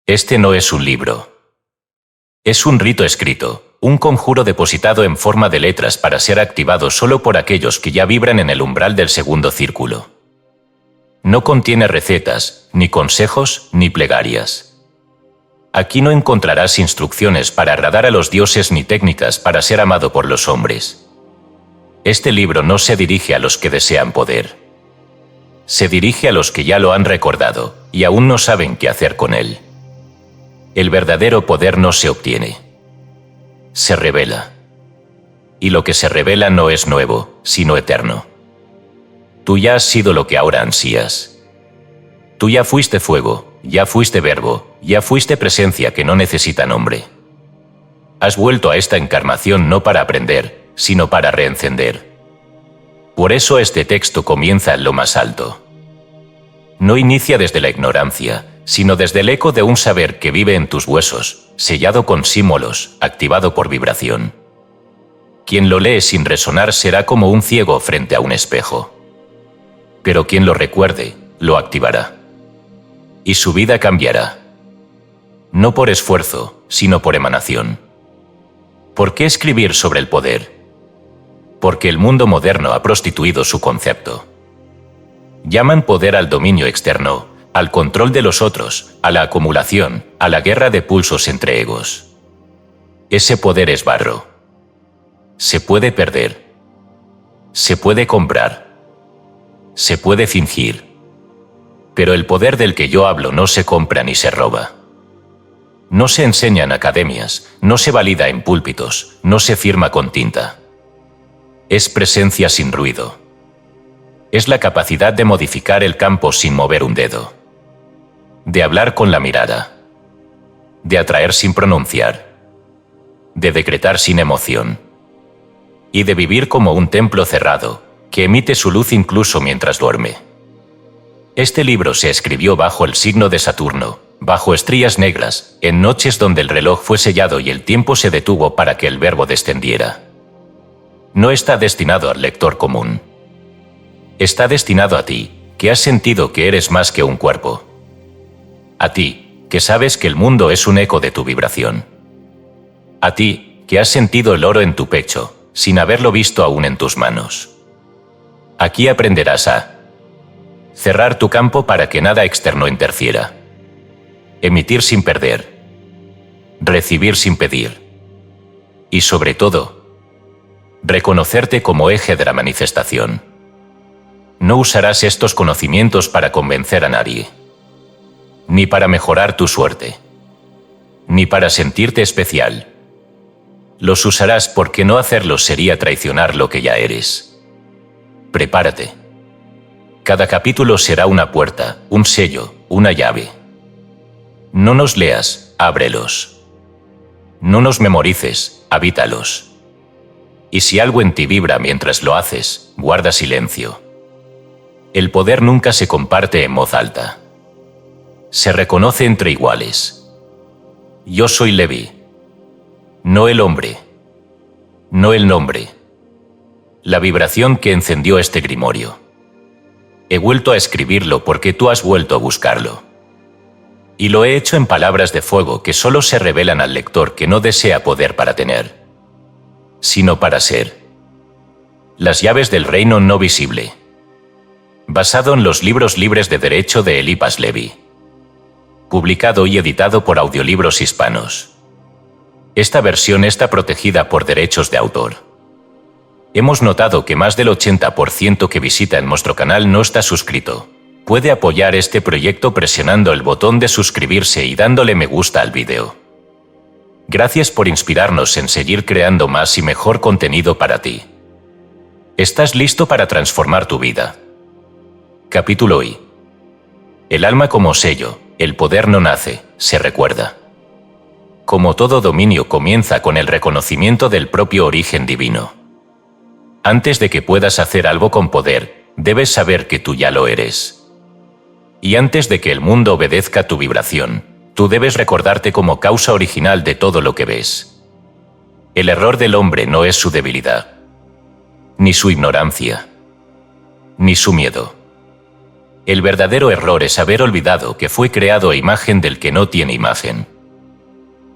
Este no es un libro. Es un rito escrito, un conjuro depositado en forma de letras para ser activado solo por aquellos que ya vibran en el umbral del segundo círculo. No contiene recetas, ni consejos, ni plegarias. Aquí no encontrarás instrucciones para agradar a los dioses ni técnicas para ser amado por los hombres. Este libro no se dirige a los que desean poder. Se dirige a los que ya lo han recordado y aún no saben qué hacer con él. El verdadero poder no se obtiene. Se revela. Y lo que se revela no es nuevo, sino eterno. Tú ya has sido lo que ahora ansías. Tú ya fuiste fuego, ya fuiste verbo, ya fuiste presencia que no necesita nombre. Has vuelto a esta encarnación no para aprender, sino para reencender. Por eso este texto comienza en lo más alto. No inicia desde la ignorancia, sino desde el eco de un saber que vive en tus huesos, sellado con símbolos, activado por vibración. Quien lo lee sin resonar será como un ciego frente a un espejo. Pero quien lo recuerde, lo activará. Y su vida cambiará. No por esfuerzo, sino por emanación. ¿Por qué escribir sobre el poder? Porque el mundo moderno ha prostituido su concepto. Llaman poder al dominio externo, al control de los otros, a la acumulación, a la guerra de pulsos entre egos. Ese poder es barro. Se puede perder. Se puede comprar. Se puede fingir. Pero el poder del que yo hablo no se compra ni se roba. No se enseña en academias, no se valida en púlpitos, no se firma con tinta. Es presencia sin ruido. Es la capacidad de modificar el campo sin mover un dedo. De hablar con la mirada. De atraer sin pronunciar. De decretar sin emoción. Y de vivir como un templo cerrado, que emite su luz incluso mientras duerme. Este libro se escribió bajo el signo de Saturno, bajo estrellas negras, en noches donde el reloj fue sellado y el tiempo se detuvo para que el verbo descendiera. No está destinado al lector común. Está destinado a ti, que has sentido que eres más que un cuerpo. A ti, que sabes que el mundo es un eco de tu vibración. A ti, que has sentido el oro en tu pecho, sin haberlo visto aún en tus manos. Aquí aprenderás a cerrar tu campo para que nada externo interfiera. Emitir sin perder. Recibir sin pedir. Y sobre todo, reconocerte como eje de la manifestación. No usarás estos conocimientos para convencer a nadie. Ni para mejorar tu suerte. Ni para sentirte especial. Los usarás porque no hacerlos sería traicionar lo que ya eres. Prepárate. Cada capítulo será una puerta, un sello, una llave. No nos leas, ábrelos. No nos memorices, habítalos. Y si algo en ti vibra mientras lo haces, guarda silencio. El poder nunca se comparte en voz alta. Se reconoce entre iguales. Yo soy Levi. No el hombre. No el nombre. La vibración que encendió este grimorio. He vuelto a escribirlo porque tú has vuelto a buscarlo. Y lo he hecho en palabras de fuego que solo se revelan al lector que no desea poder para tener, sino para ser. Las llaves del reino no visible. Basado en los libros libres de derecho de Eliphas Levi. Publicado y editado por Audiolibros Hispanos. Esta versión está protegida por derechos de autor. Hemos notado que más del 80% que visita en nuestro canal no está suscrito. Puede apoyar este proyecto presionando el botón de suscribirse y dándole me gusta al vídeo. Gracias por inspirarnos en seguir creando más y mejor contenido para ti. ¿Estás listo para transformar tu vida? Capítulo I. El alma como sello, el poder no nace, se recuerda. Como todo dominio comienza con el reconocimiento del propio origen divino. Antes de que puedas hacer algo con poder, debes saber que tú ya lo eres. Y antes de que el mundo obedezca tu vibración, tú debes recordarte como causa original de todo lo que ves. El error del hombre no es su debilidad, ni su ignorancia, ni su miedo. El verdadero error es haber olvidado que fue creado a imagen del que no tiene imagen.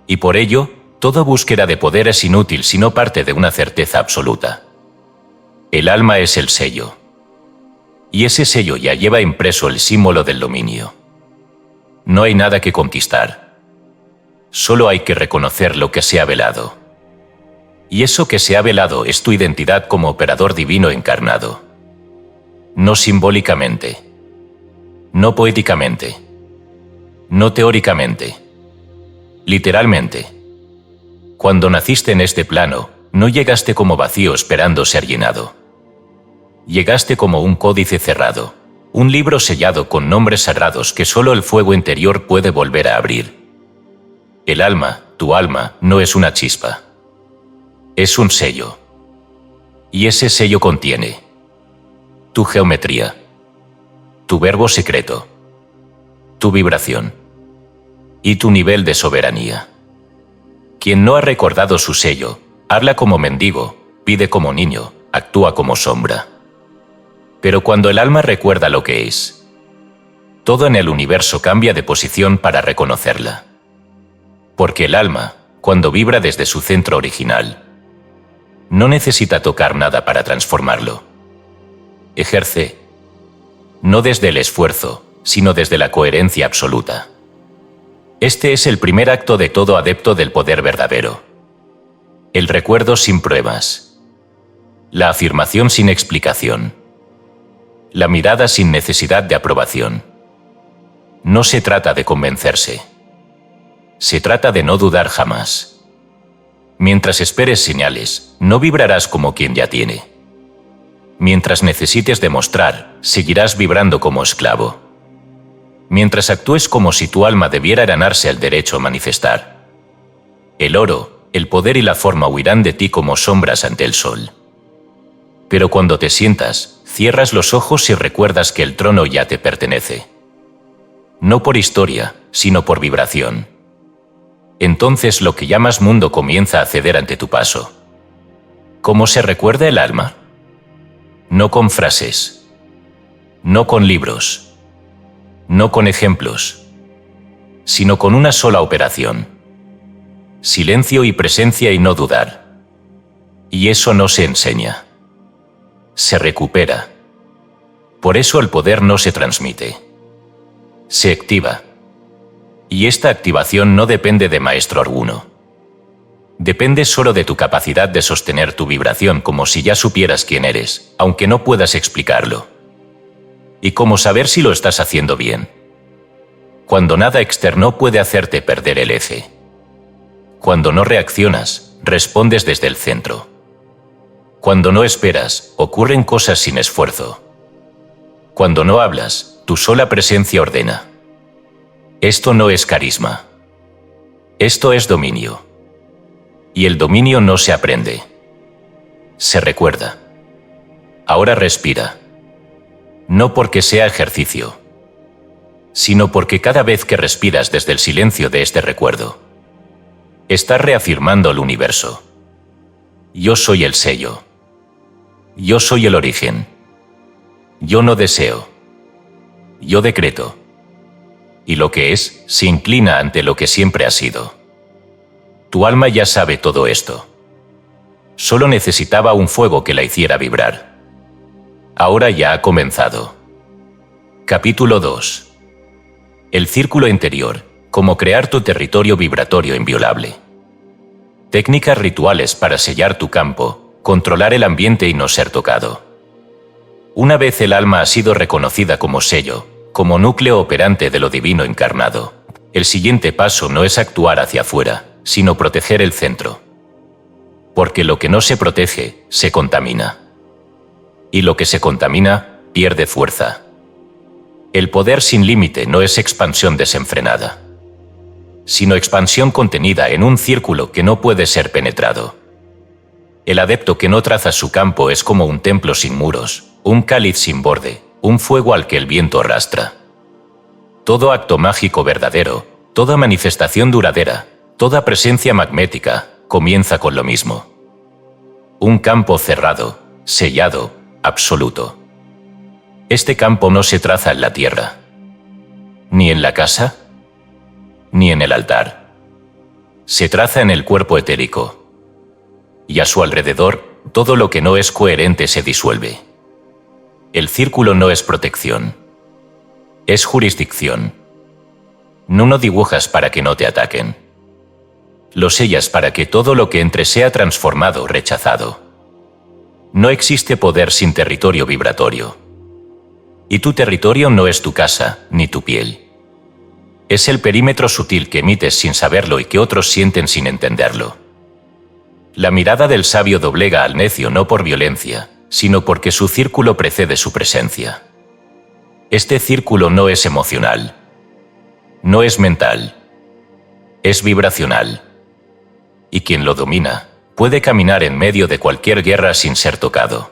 Y por ello, toda búsqueda de poder es inútil si no parte de una certeza absoluta. El alma es el sello. Y ese sello ya lleva impreso el símbolo del dominio. No hay nada que conquistar. Solo hay que reconocer lo que se ha velado. Y eso que se ha velado es tu identidad como operador divino encarnado. No simbólicamente. No poéticamente. No teóricamente. Literalmente. Cuando naciste en este plano, no llegaste como vacío esperando ser llenado. Llegaste como un códice cerrado, un libro sellado con nombres sagrados que solo el fuego interior puede volver a abrir. El alma, tu alma, no es una chispa. Es un sello. Y ese sello contiene tu geometría, tu verbo secreto, tu vibración y tu nivel de soberanía. Quien no ha recordado su sello, habla como mendigo, pide como niño, actúa como sombra. Pero cuando el alma recuerda lo que es, todo en el universo cambia de posición para reconocerla. Porque el alma, cuando vibra desde su centro original, no necesita tocar nada para transformarlo. Ejerce, no desde el esfuerzo, sino desde la coherencia absoluta. Este es el primer acto de todo adepto del poder verdadero. El recuerdo sin pruebas. La afirmación sin explicación. La mirada sin necesidad de aprobación. No se trata de convencerse. Se trata de no dudar jamás. Mientras esperes señales, no vibrarás como quien ya tiene. Mientras necesites demostrar, seguirás vibrando como esclavo. Mientras actúes como si tu alma debiera ganarse el derecho a manifestar. El oro, el poder y la forma huirán de ti como sombras ante el sol. Pero cuando te sientas, cierras los ojos y recuerdas que el trono ya te pertenece. No por historia, sino por vibración. Entonces lo que llamas mundo comienza a ceder ante tu paso. ¿Cómo se recuerda el alma? No con frases. No con libros. No con ejemplos. Sino con una sola operación. Silencio y presencia y no dudar. Y eso no se enseña. Se recupera. Por eso el poder no se transmite. Se activa. Y esta activación no depende de maestro alguno. Depende solo de tu capacidad de sostener tu vibración como si ya supieras quién eres, aunque no puedas explicarlo. Y cómo saber si lo estás haciendo bien. Cuando nada externo puede hacerte perder el eje. Cuando no reaccionas, respondes desde el centro. Cuando no esperas, ocurren cosas sin esfuerzo. Cuando no hablas, tu sola presencia ordena. Esto no es carisma. Esto es dominio. Y el dominio no se aprende. Se recuerda. Ahora respira. No porque sea ejercicio, sino porque cada vez que respiras desde el silencio de este recuerdo, estás reafirmando el universo. Yo soy el sello. Yo soy el origen. Yo no deseo. Yo decreto. Y lo que es, se inclina ante lo que siempre ha sido. Tu alma ya sabe todo esto. Solo necesitaba un fuego que la hiciera vibrar. Ahora ya ha comenzado. Capítulo 2. El círculo interior, cómo crear tu territorio vibratorio inviolable. Técnicas rituales para sellar tu campo, controlar el ambiente y no ser tocado. Una vez el alma ha sido reconocida como sello, como núcleo operante de lo divino encarnado, el siguiente paso no es actuar hacia afuera, sino proteger el centro. Porque lo que no se protege, se contamina. Y lo que se contamina, pierde fuerza. El poder sin límite no es expansión desenfrenada, sino expansión contenida en un círculo que no puede ser penetrado. El adepto que no traza su campo es como un templo sin muros, un cáliz sin borde, un fuego al que el viento arrastra. Todo acto mágico verdadero, toda manifestación duradera, toda presencia magnética, comienza con lo mismo. Un campo cerrado, sellado, absoluto. Este campo no se traza en la tierra, ni en la casa, ni en el altar. Se traza en el cuerpo etérico, y a su alrededor todo lo que no es coherente se disuelve. El círculo no es protección, es jurisdicción. No lo dibujas para que no te ataquen. Lo sellas para que todo lo que entre sea transformado, rechazado. No existe poder sin territorio vibratorio. Y tu territorio no es tu casa, ni tu piel. Es el perímetro sutil que emites sin saberlo y que otros sienten sin entenderlo. La mirada del sabio doblega al necio no por violencia, sino porque su círculo precede su presencia. Este círculo no es emocional. No es mental. Es vibracional. Y quien lo domina, puede caminar en medio de cualquier guerra sin ser tocado.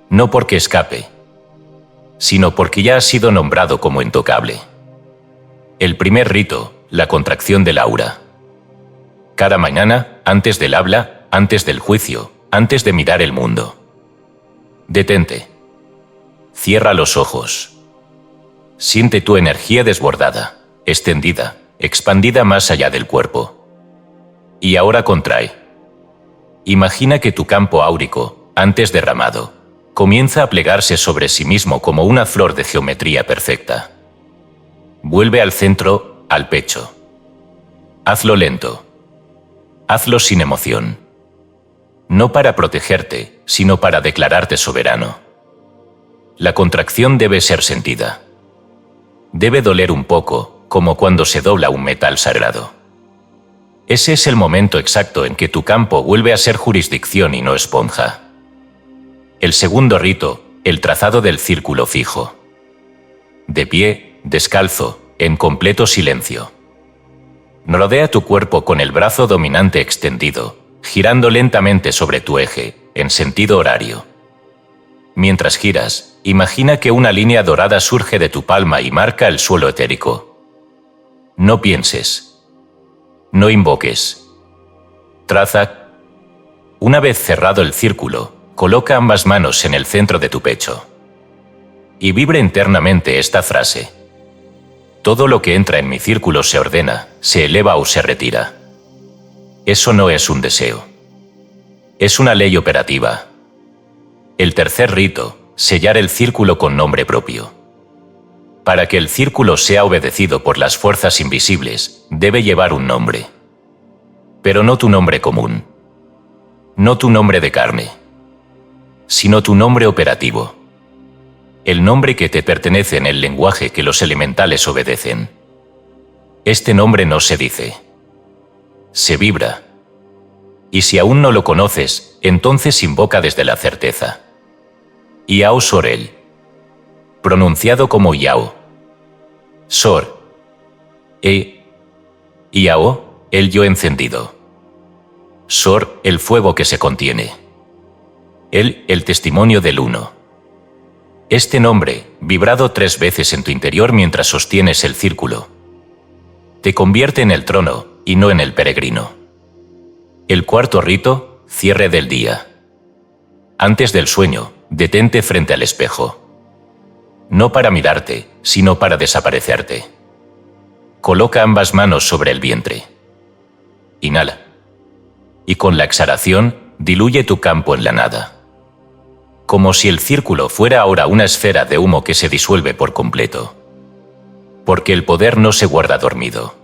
No porque escape, sino porque ya ha sido nombrado como intocable. El primer rito, la contracción del aura. Cada mañana, antes del habla, antes del juicio, antes de mirar el mundo. Detente. Cierra los ojos. Siente tu energía desbordada, extendida, expandida más allá del cuerpo. Y ahora contrae. Imagina que tu campo áurico, antes derramado, comienza a plegarse sobre sí mismo como una flor de geometría perfecta. Vuelve al centro, al pecho. Hazlo lento. Hazlo sin emoción. No para protegerte, sino para declararte soberano. La contracción debe ser sentida. Debe doler un poco, como cuando se dobla un metal sagrado. Ese es el momento exacto en que tu campo vuelve a ser jurisdicción y no esponja. El segundo rito, el trazado del círculo fijo. De pie, descalzo, en completo silencio. Rodea tu cuerpo con el brazo dominante extendido, girando lentamente sobre tu eje, en sentido horario. Mientras giras, imagina que una línea dorada surge de tu palma y marca el suelo etérico. No pienses. No invoques. Traza. Una vez cerrado el círculo, coloca ambas manos en el centro de tu pecho. Y vibra internamente esta frase. Todo lo que entra en mi círculo se ordena, se eleva o se retira. Eso no es un deseo. Es una ley operativa. El tercer rito, sellar el círculo con nombre propio. Para que el círculo sea obedecido por las fuerzas invisibles, debe llevar un nombre. Pero no tu nombre común. No tu nombre de carne. Sino tu nombre operativo. El nombre que te pertenece en el lenguaje que los elementales obedecen. Este nombre no se dice. Se vibra. Y si aún no lo conoces, entonces invoca desde la certeza. Yao Sorel. Pronunciado como Yao. Sor. Yao, el yo encendido. Sor, el fuego que se contiene. El testimonio del uno. Este nombre, vibrado 3 veces en tu interior mientras sostienes el círculo, te convierte en el trono y no en el peregrino. El cuarto rito, cierre del día. Antes del sueño, detente frente al espejo. No para mirarte, sino para desaparecerte. Coloca ambas manos sobre el vientre. Inhala. Y con la exhalación, diluye tu campo en la nada. Como si el círculo fuera ahora una esfera de humo que se disuelve por completo. Porque el poder no se guarda dormido.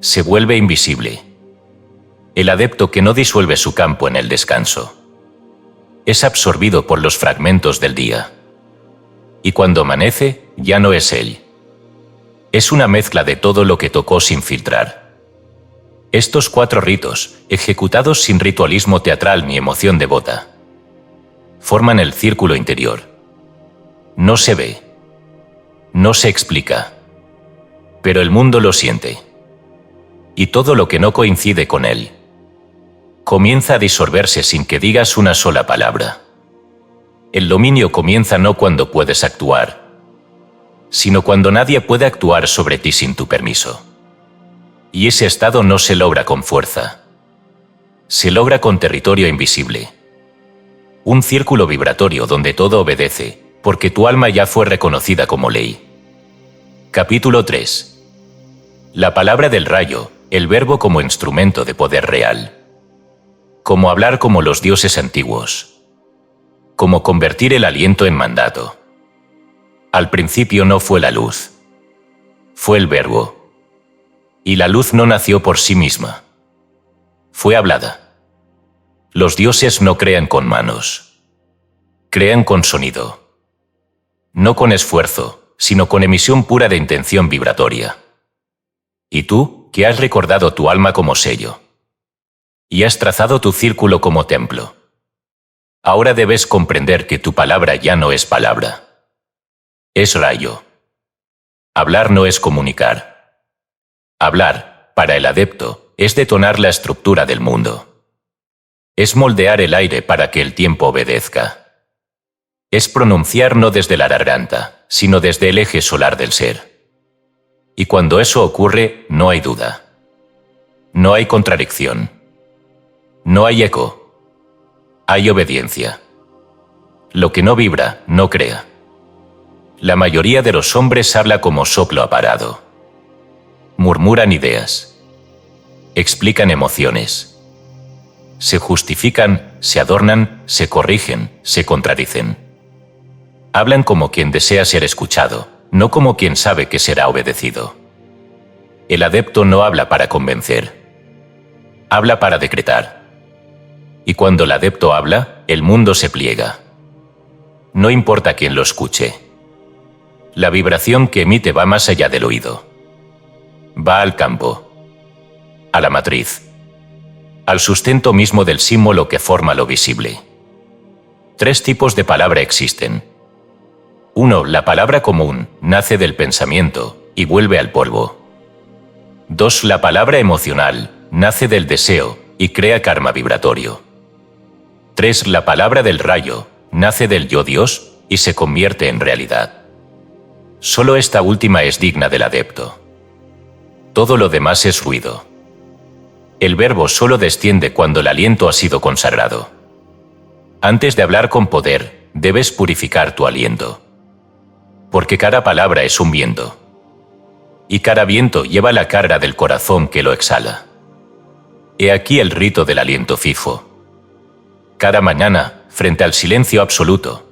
Se vuelve invisible. El adepto que no disuelve su campo en el descanso es absorbido por los fragmentos del día. Y cuando amanece, ya no es él. Es una mezcla de todo lo que tocó sin filtrar. Estos 4 ritos, ejecutados sin ritualismo teatral ni emoción devota, forman el círculo interior. No se ve. No se explica. Pero el mundo lo siente. Y todo lo que no coincide con él comienza a disolverse sin que digas una sola palabra. El dominio comienza no cuando puedes actuar, sino cuando nadie puede actuar sobre ti sin tu permiso. Y ese estado no se logra con fuerza. Se logra con territorio invisible. Un círculo vibratorio donde todo obedece, porque tu alma ya fue reconocida como ley. Capítulo 3. La palabra del rayo, el verbo como instrumento de poder real. Como hablar como los dioses antiguos. Como convertir el aliento en mandato. Al principio no fue la luz. Fue el verbo. Y la luz no nació por sí misma. Fue hablada. Los dioses no crean con manos. Crean con sonido. No con esfuerzo, sino con emisión pura de intención vibratoria. Y tú, que has recordado tu alma como sello. Y has trazado tu círculo como templo. Ahora debes comprender que tu palabra ya no es palabra. Es rayo. Hablar no es comunicar. Hablar, para el adepto, es detonar la estructura del mundo. Es moldear el aire para que el tiempo obedezca. Es pronunciar no desde la garganta, sino desde el eje solar del ser. Y cuando eso ocurre, no hay duda. No hay contradicción. No hay eco. Hay obediencia. Lo que no vibra, no crea. La mayoría de los hombres habla como soplo aparado. Murmuran ideas. Explican emociones. Se justifican, se adornan, se corrigen, se contradicen. Hablan como quien desea ser escuchado, no como quien sabe que será obedecido. El adepto no habla para convencer. Habla para decretar. Y cuando el adepto habla, el mundo se pliega. No importa quién lo escuche. La vibración que emite va más allá del oído. Va al campo. A la matriz. Al sustento mismo del símbolo que forma lo visible. 3 tipos de palabra existen. 1. La palabra común nace del pensamiento y vuelve al polvo. 2. La palabra emocional nace del deseo y crea karma vibratorio. 3. La palabra del rayo nace del yo Dios y se convierte en realidad. Solo esta última es digna del adepto. Todo lo demás es ruido. El verbo solo desciende cuando el aliento ha sido consagrado. Antes de hablar con poder, debes purificar tu aliento. Porque cada palabra es un viento. Y cada viento lleva la carga del corazón que lo exhala. He aquí el rito del aliento fijo. Cada mañana, frente al silencio absoluto,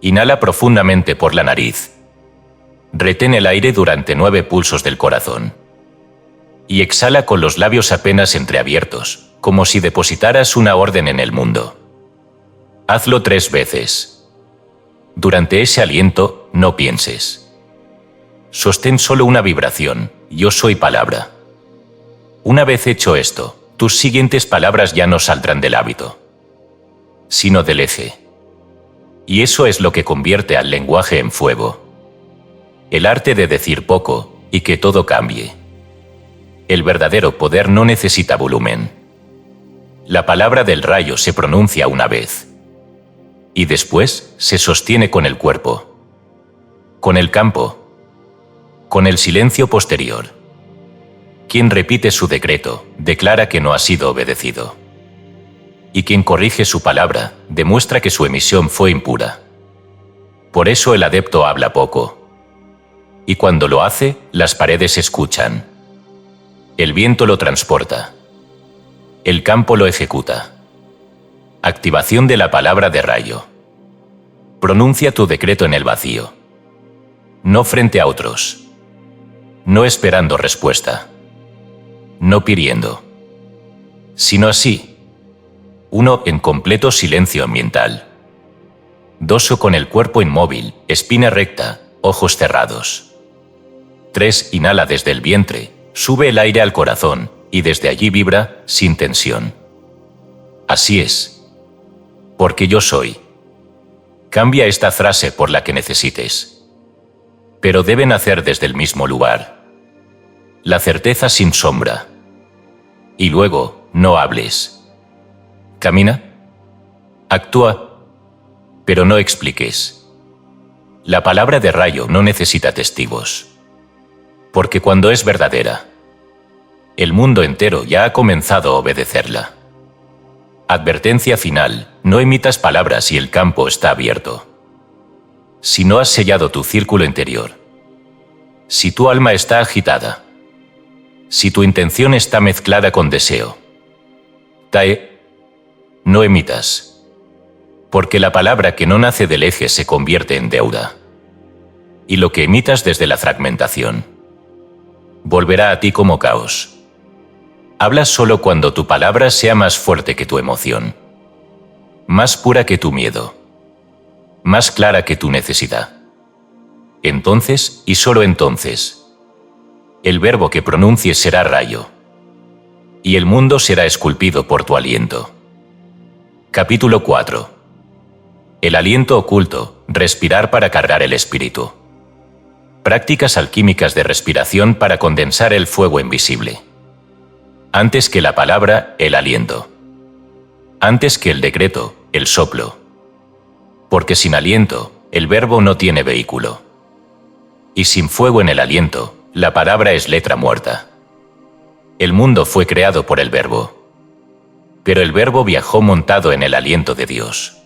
inhala profundamente por la nariz. Retén el aire durante 9 pulsos del corazón. Y exhala con los labios apenas entreabiertos, como si depositaras una orden en el mundo. Hazlo 3 veces. Durante ese aliento, no pienses. Sostén solo una vibración, yo soy palabra. Una vez hecho esto, tus siguientes palabras ya no saldrán del hábito, sino del eje. Y eso es lo que convierte al lenguaje en fuego. El arte de decir poco y que todo cambie. El verdadero poder no necesita volumen. La palabra del rayo se pronuncia una vez. Y después se sostiene con el cuerpo. Con el campo. Con el silencio posterior. Quien repite su decreto, declara que no ha sido obedecido. Y quien corrige su palabra, demuestra que su emisión fue impura. Por eso el adepto habla poco. Y cuando lo hace, las paredes escuchan. El viento lo transporta. El campo lo ejecuta. Activación de la palabra de rayo. Pronuncia tu decreto en el vacío. No frente a otros. No esperando respuesta. No pidiendo. Sino así. 1. En completo silencio ambiental. 2. Con el cuerpo inmóvil, espina recta, ojos cerrados. 3. Inhala desde el vientre, sube el aire al corazón y desde allí vibra, sin tensión. Así es. Porque yo soy. Cambia esta frase por la que necesites. Pero deben hacer desde el mismo lugar. La certeza sin sombra. Y luego, no hables. Camina. Actúa. Pero no expliques. La palabra de rayo no necesita testigos. Porque cuando es verdadera, el mundo entero ya ha comenzado a obedecerla. Advertencia final, no emitas palabras y el campo está abierto. si no has sellado tu círculo interior, si tu alma está agitada, si tu intención está mezclada con deseo, Tae, no emitas, porque la palabra que no nace del eje se convierte en deuda, y lo que emitas desde la fragmentación volverá a ti como caos. Habla solo cuando tu palabra sea más fuerte que tu emoción, más pura que tu miedo, más clara que tu necesidad. Entonces, y solo entonces, el verbo que pronuncies será rayo, y el mundo será esculpido por tu aliento. Capítulo 4. El aliento oculto, respirar para cargar el espíritu. Prácticas alquímicas de respiración para condensar el fuego invisible. Antes que la palabra, el aliento. Antes que el decreto, el soplo. Porque sin aliento, el verbo no tiene vehículo. Y sin fuego en el aliento, la palabra es letra muerta. El mundo fue creado por el verbo. Pero el verbo viajó montado en el aliento de Dios.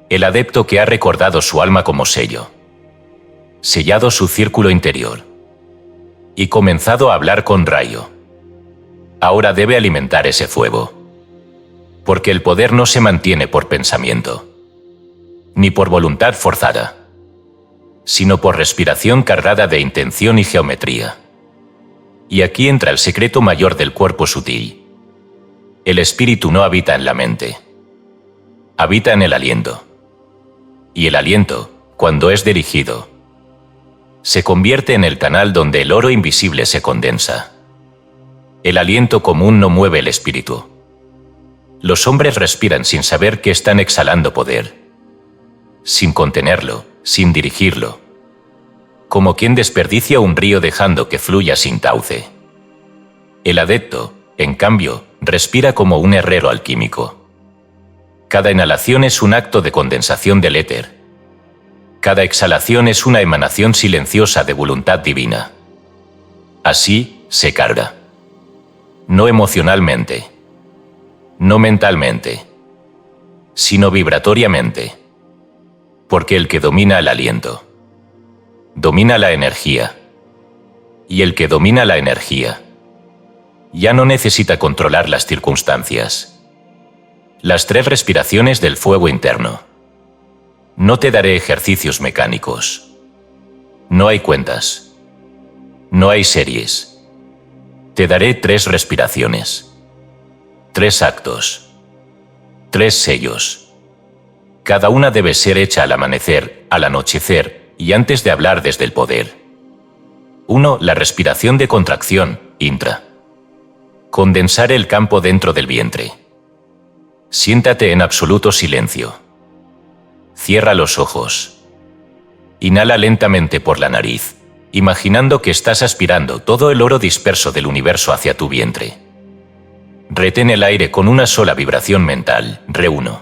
El adepto que ha recordado su alma como sello, sellado su círculo interior y comenzado a hablar con rayo, ahora debe alimentar ese fuego. Porque el poder no se mantiene por pensamiento, ni por voluntad forzada, sino por respiración cargada de intención y geometría. Y aquí entra el secreto mayor del cuerpo sutil. El espíritu no habita en la mente, habita en el aliento. Y el aliento, cuando es dirigido, se convierte en el canal donde el oro invisible se condensa. El aliento común no mueve el espíritu. Los hombres respiran sin saber que están exhalando poder, sin contenerlo, sin dirigirlo, como quien desperdicia un río dejando que fluya sin cauce. El adepto, en cambio, respira como un herrero alquímico. Cada inhalación es un acto de condensación del éter. Cada exhalación es una emanación silenciosa de voluntad divina. Así, se carga. No emocionalmente, no mentalmente, sino vibratoriamente. Porque el que domina el aliento, domina la energía. Y el que domina la energía, ya no necesita controlar las circunstancias. Las 3 respiraciones del fuego interno. No te daré ejercicios mecánicos. No hay cuentas. No hay series. Te daré 3 respiraciones. 3 actos. 3 sellos. Cada una debe ser hecha al amanecer, al anochecer y antes de hablar desde el poder. 1. La respiración de contracción, intra. Condensar el campo dentro del vientre. Siéntate en absoluto silencio. Cierra los ojos. Inhala lentamente por la nariz, imaginando que estás aspirando todo el oro disperso del universo hacia tu vientre. Retén el aire con una sola vibración mental, Re1.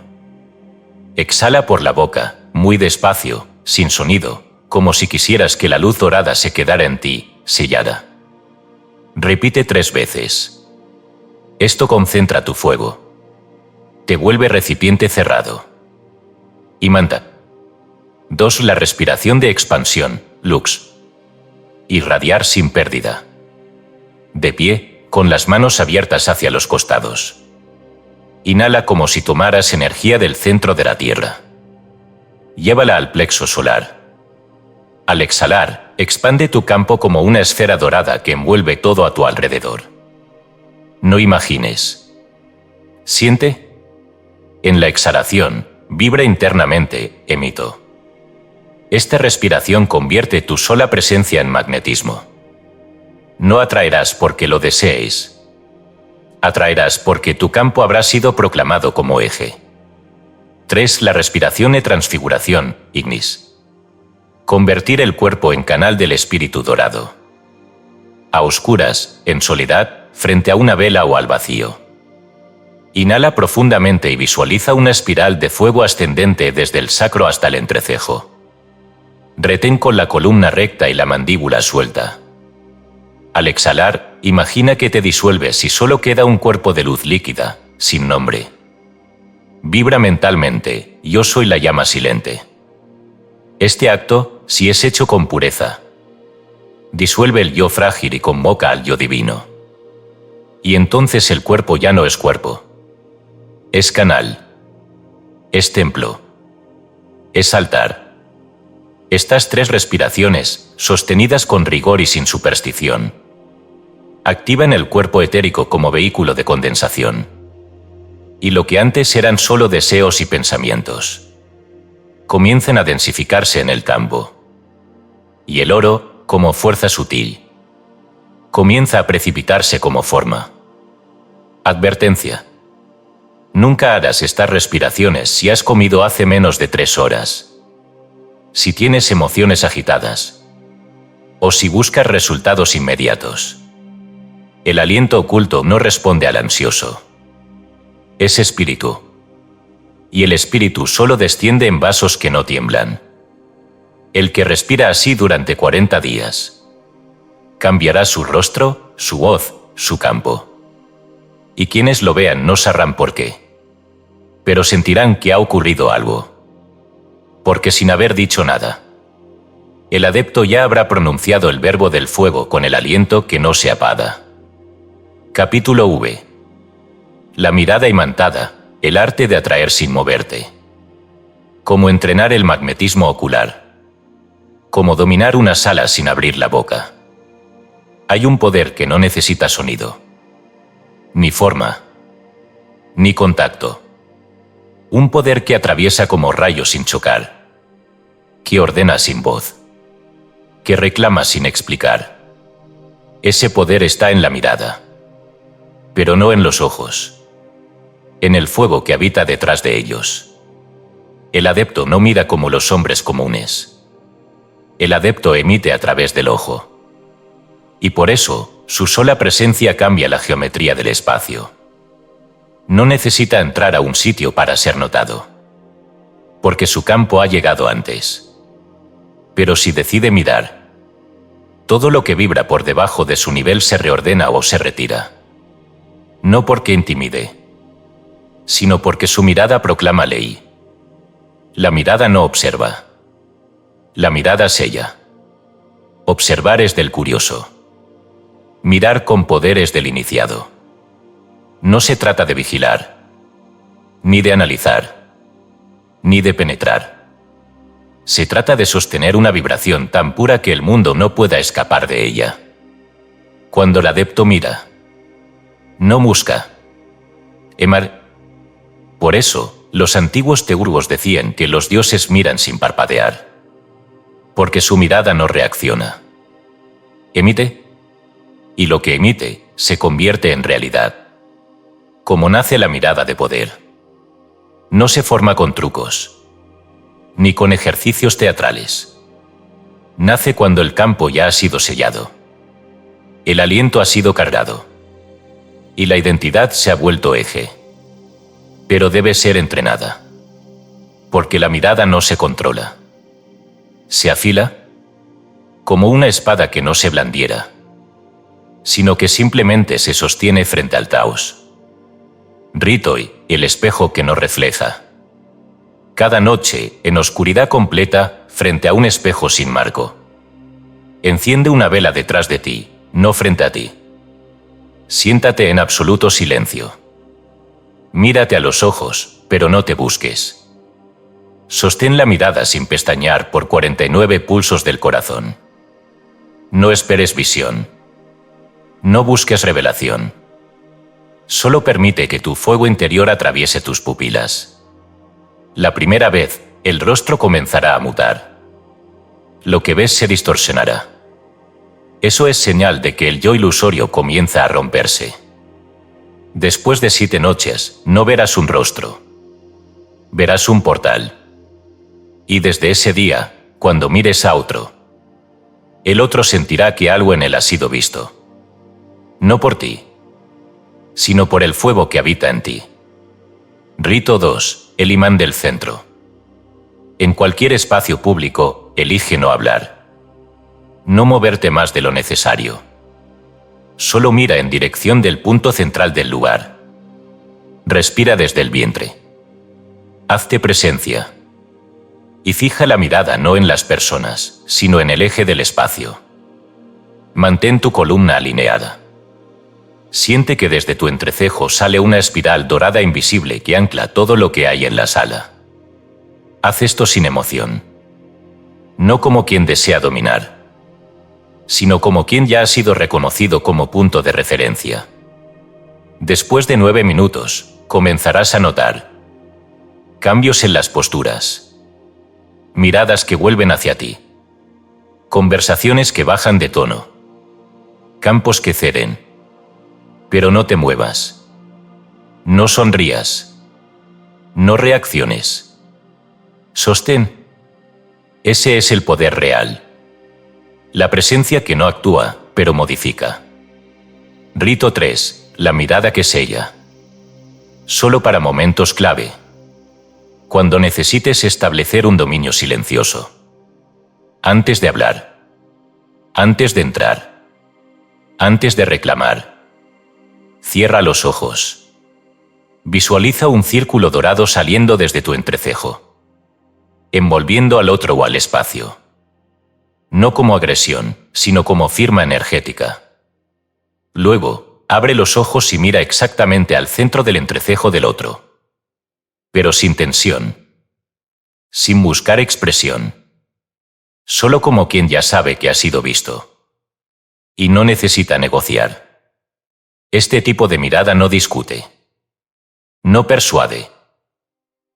Exhala por la boca, muy despacio, sin sonido, como si quisieras que la luz dorada se quedara en ti, sellada. Repite 3 veces. Esto concentra tu fuego. Te vuelve recipiente cerrado. Y manta. 2. La respiración de expansión, Lux. Irradiar sin pérdida. De pie, con las manos abiertas hacia los costados. Inhala como si tomaras energía del centro de la Tierra. Llévala al plexo solar. Al exhalar, expande tu campo como una esfera dorada que envuelve todo a tu alrededor. No imagines. Siente. En la exhalación, vibra internamente, emito. Esta respiración convierte tu sola presencia en magnetismo. No atraerás porque lo desees. Atraerás porque tu campo habrá sido proclamado como eje. 3. La respiración de transfiguración, ignis. Convertir el cuerpo en canal del espíritu dorado. A oscuras, en soledad, frente a una vela o al vacío. Inhala profundamente y visualiza una espiral de fuego ascendente desde el sacro hasta el entrecejo. Retén con la columna recta y la mandíbula suelta. Al exhalar, imagina que te disuelves y solo queda un cuerpo de luz líquida, sin nombre. Vibra mentalmente, yo soy la llama silente. Este acto, si es hecho con pureza, disuelve el yo frágil y convoca al yo divino. Y entonces el cuerpo ya no es cuerpo. Es canal. Es templo. Es altar. Estas 3 respiraciones, sostenidas con rigor y sin superstición, activan el cuerpo etérico como vehículo de condensación. Y lo que antes eran solo deseos y pensamientos, comienzan a densificarse en el tambo. Y el oro, como fuerza sutil, comienza a precipitarse como forma. Advertencia. Nunca harás estas respiraciones si has comido hace menos de 3 horas. Si tienes emociones agitadas. O si buscas resultados inmediatos. El aliento oculto no responde al ansioso. Es espíritu. Y el espíritu solo desciende en vasos que no tiemblan. El que respira así durante 40 días. Cambiará su rostro, su voz, su campo. Y quienes lo vean no sabrán por qué. Pero sentirán que ha ocurrido algo. Porque sin haber dicho nada, el adepto ya habrá pronunciado el verbo del fuego con el aliento que no se apaga. Capítulo V. La mirada imantada, el arte de atraer sin moverte. Cómo entrenar el magnetismo ocular. Cómo dominar una sala sin abrir la boca. Hay un poder que no necesita sonido, ni forma, ni contacto. Un poder que atraviesa como rayos sin chocar, que ordena sin voz, que reclama sin explicar. Ese poder está en la mirada, pero no en los ojos, en el fuego que habita detrás de ellos. El adepto no mira como los hombres comunes. El adepto emite a través del ojo. Y por eso, su sola presencia cambia la geometría del espacio. No necesita entrar a un sitio para ser notado, porque su campo ha llegado antes. Pero si decide mirar, todo lo que vibra por debajo de su nivel se reordena o se retira. No porque intimide, sino porque su mirada proclama ley. La mirada no observa. La mirada sella. Observar es del curioso. Mirar con poder es del iniciado. No se trata de vigilar, ni de analizar, ni de penetrar. Se trata de sostener una vibración tan pura que el mundo no pueda escapar de ella. Cuando el adepto mira, no busca. Por eso, los antiguos teurgos decían que los dioses miran sin parpadear, porque su mirada no reacciona. Emite, y lo que emite se convierte en realidad. Como nace la mirada de poder. No se forma con trucos, ni con ejercicios teatrales. Nace cuando el campo ya ha sido sellado. El aliento ha sido cargado. Y la identidad se ha vuelto eje. Pero debe ser entrenada. Porque la mirada no se controla. Se afila como una espada que no se blandiera, sino que simplemente se sostiene frente al Taos. Ritoi, el espejo que nos refleja. Cada noche, en oscuridad completa, frente a un espejo sin marco. Enciende una vela detrás de ti, no frente a ti. Siéntate en absoluto silencio. Mírate a los ojos, pero no te busques. Sostén la mirada sin pestañear por 49 pulsos del corazón. No esperes visión. No busques revelación. Solo permite que tu fuego interior atraviese tus pupilas. La primera vez, el rostro comenzará a mutar. Lo que ves se distorsionará. Eso es señal de que el yo ilusorio comienza a romperse. Después de 7 noches, no verás un rostro. Verás un portal. Y desde ese día, cuando mires a otro, el otro sentirá que algo en él ha sido visto. No por ti, sino por el fuego que habita en ti. Rito 2. El imán del centro. En cualquier espacio público, elige no hablar. No moverte más de lo necesario. Solo mira en dirección del punto central del lugar. Respira desde el vientre. Hazte presencia. Y fija la mirada no en las personas, sino en el eje del espacio. Mantén tu columna alineada. Siente que desde tu entrecejo sale una espiral dorada invisible que ancla todo lo que hay en la sala. Haz esto sin emoción. No como quien desea dominar, sino como quien ya ha sido reconocido como punto de referencia. Después de 9 minutos, comenzarás a notar cambios en las posturas, miradas que vuelven hacia ti, conversaciones que bajan de tono, campos que ceden. Pero no te muevas. No sonrías. No reacciones. Sostén. Ese es el poder real. La presencia que no actúa, pero modifica. Rito 3. La mirada que sella. Solo para momentos clave. Cuando necesites establecer un dominio silencioso. Antes de hablar. Antes de entrar. Antes de reclamar. Cierra los ojos. Visualiza un círculo dorado saliendo desde tu entrecejo, envolviendo al otro o al espacio. No como agresión, sino como firma energética. Luego, abre los ojos y mira exactamente al centro del entrecejo del otro. Pero sin tensión. Sin buscar expresión. Solo como quien ya sabe que ha sido visto. Y no necesita negociar. Este tipo de mirada no discute. No persuade.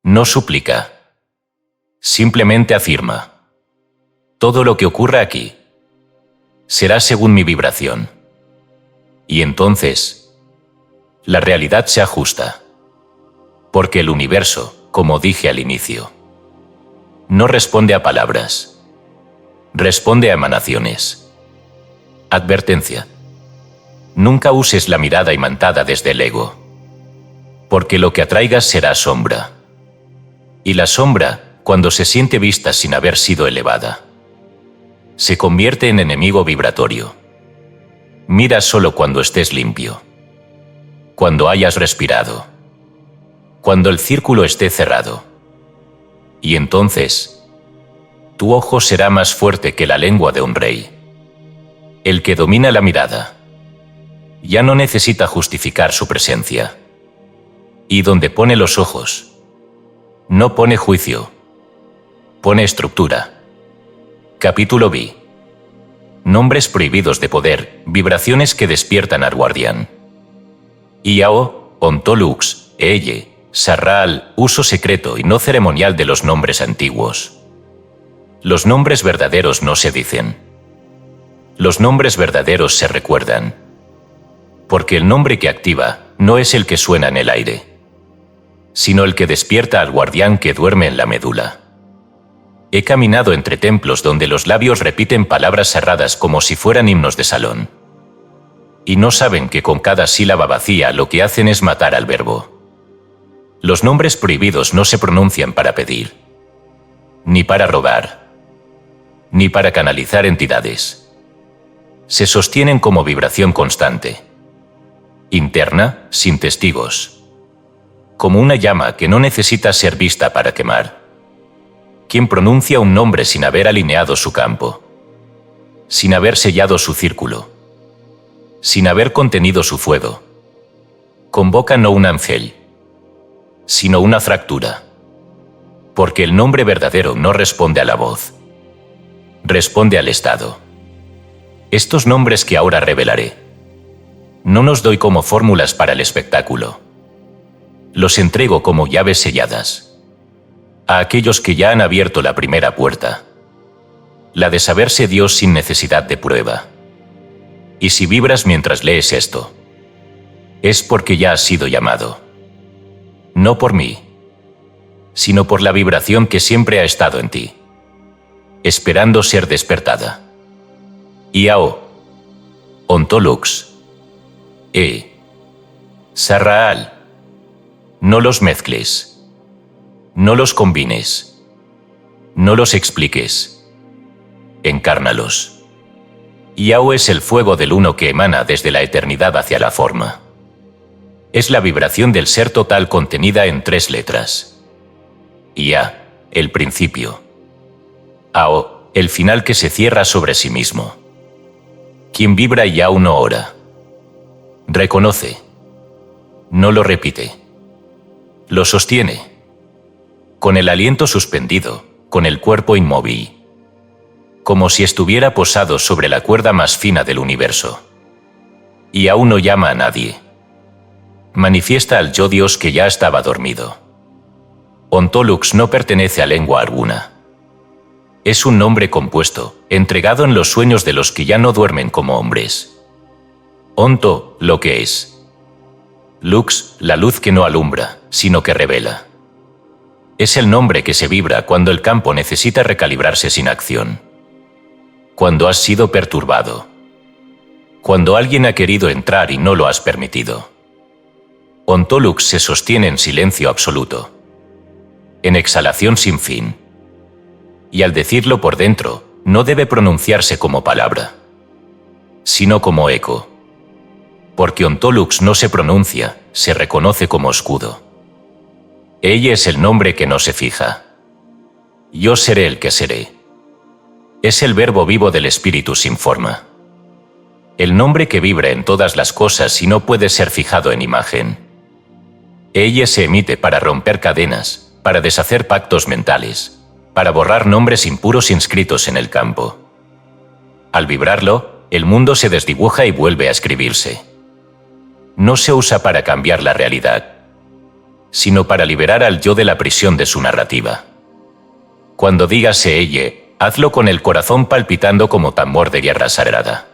No suplica. Simplemente afirma. Todo lo que ocurra aquí será según mi vibración. Y entonces, la realidad se ajusta. Porque el universo, como dije al inicio, no responde a palabras. Responde a emanaciones. Advertencia. Nunca uses la mirada imantada desde el ego. Porque lo que atraigas será sombra. Y la sombra, cuando se siente vista sin haber sido elevada, se convierte en enemigo vibratorio. Mira solo cuando estés limpio. Cuando hayas respirado. Cuando el círculo esté cerrado. Y entonces, tu ojo será más fuerte que la lengua de un rey. El que domina la mirada ya no necesita justificar su presencia. Y donde pone los ojos, no pone juicio, pone estructura. Capítulo B. Nombres prohibidos de poder, vibraciones que despiertan al guardián. Iao, Ontolux, Elle, Sarraal, uso secreto y no ceremonial de los nombres antiguos. Los nombres verdaderos no se dicen. Los nombres verdaderos se recuerdan. Porque el nombre que activa no es el que suena en el aire, sino el que despierta al guardián que duerme en la médula. He caminado entre templos donde los labios repiten palabras cerradas como si fueran himnos de salón. Y no saben que con cada sílaba vacía lo que hacen es matar al verbo. Los nombres prohibidos no se pronuncian para pedir, ni para robar, ni para canalizar entidades. Se sostienen como vibración constante. Interna, sin testigos. Como una llama que no necesita ser vista para quemar. Quien pronuncia un nombre sin haber alineado su campo. Sin haber sellado su círculo. Sin haber contenido su fuego. Convoca no un ángel, sino una fractura. Porque el nombre verdadero no responde a la voz. Responde al estado. Estos nombres que ahora revelaré no los doy como fórmulas para el espectáculo. Los entrego como llaves selladas a aquellos que ya han abierto la primera puerta, la de saberse Dios sin necesidad de prueba. Y si vibras mientras lees esto, es porque ya has sido llamado. No por mí, sino por la vibración que siempre ha estado en ti, esperando ser despertada. Iao, Ontolux, Sarraal. No los mezcles. No los combines. No los expliques. Encárnalos. Iao es el fuego del uno que emana desde la eternidad hacia la forma. Es la vibración del ser total contenida en 3 letras. Ia, el principio. Ao, el final que se cierra sobre sí mismo. Quien vibra y aún no ora. Reconoce. No lo repite. Lo sostiene. Con el aliento suspendido, con el cuerpo inmóvil. Como si estuviera posado sobre la cuerda más fina del universo. Y aún no llama a nadie. Manifiesta al yo Dios que ya estaba dormido. Ontolux no pertenece a lengua alguna. Es un nombre compuesto, entregado en los sueños de los que ya no duermen como hombres. Onto, lo que es. Lux, la luz que no alumbra, sino que revela. Es el nombre que se vibra cuando el campo necesita recalibrarse sin acción. Cuando has sido perturbado. Cuando alguien ha querido entrar y no lo has permitido. Ontolux se sostiene en silencio absoluto. En exhalación sin fin. Y al decirlo por dentro, no debe pronunciarse como palabra, sino como eco. Porque Ontolux no se pronuncia, se reconoce como escudo. Ella es el nombre que no se fija. Yo seré el que seré. Es el verbo vivo del espíritu sin forma. El nombre que vibra en todas las cosas y no puede ser fijado en imagen. Ella se emite para romper cadenas, para deshacer pactos mentales, para borrar nombres impuros inscritos en el campo. Al vibrarlo, el mundo se desdibuja y vuelve a escribirse. No se usa para cambiar la realidad, sino para liberar al yo de la prisión de su narrativa. Cuando dígase ella, hazlo con el corazón palpitando como tambor de guerra sagrada.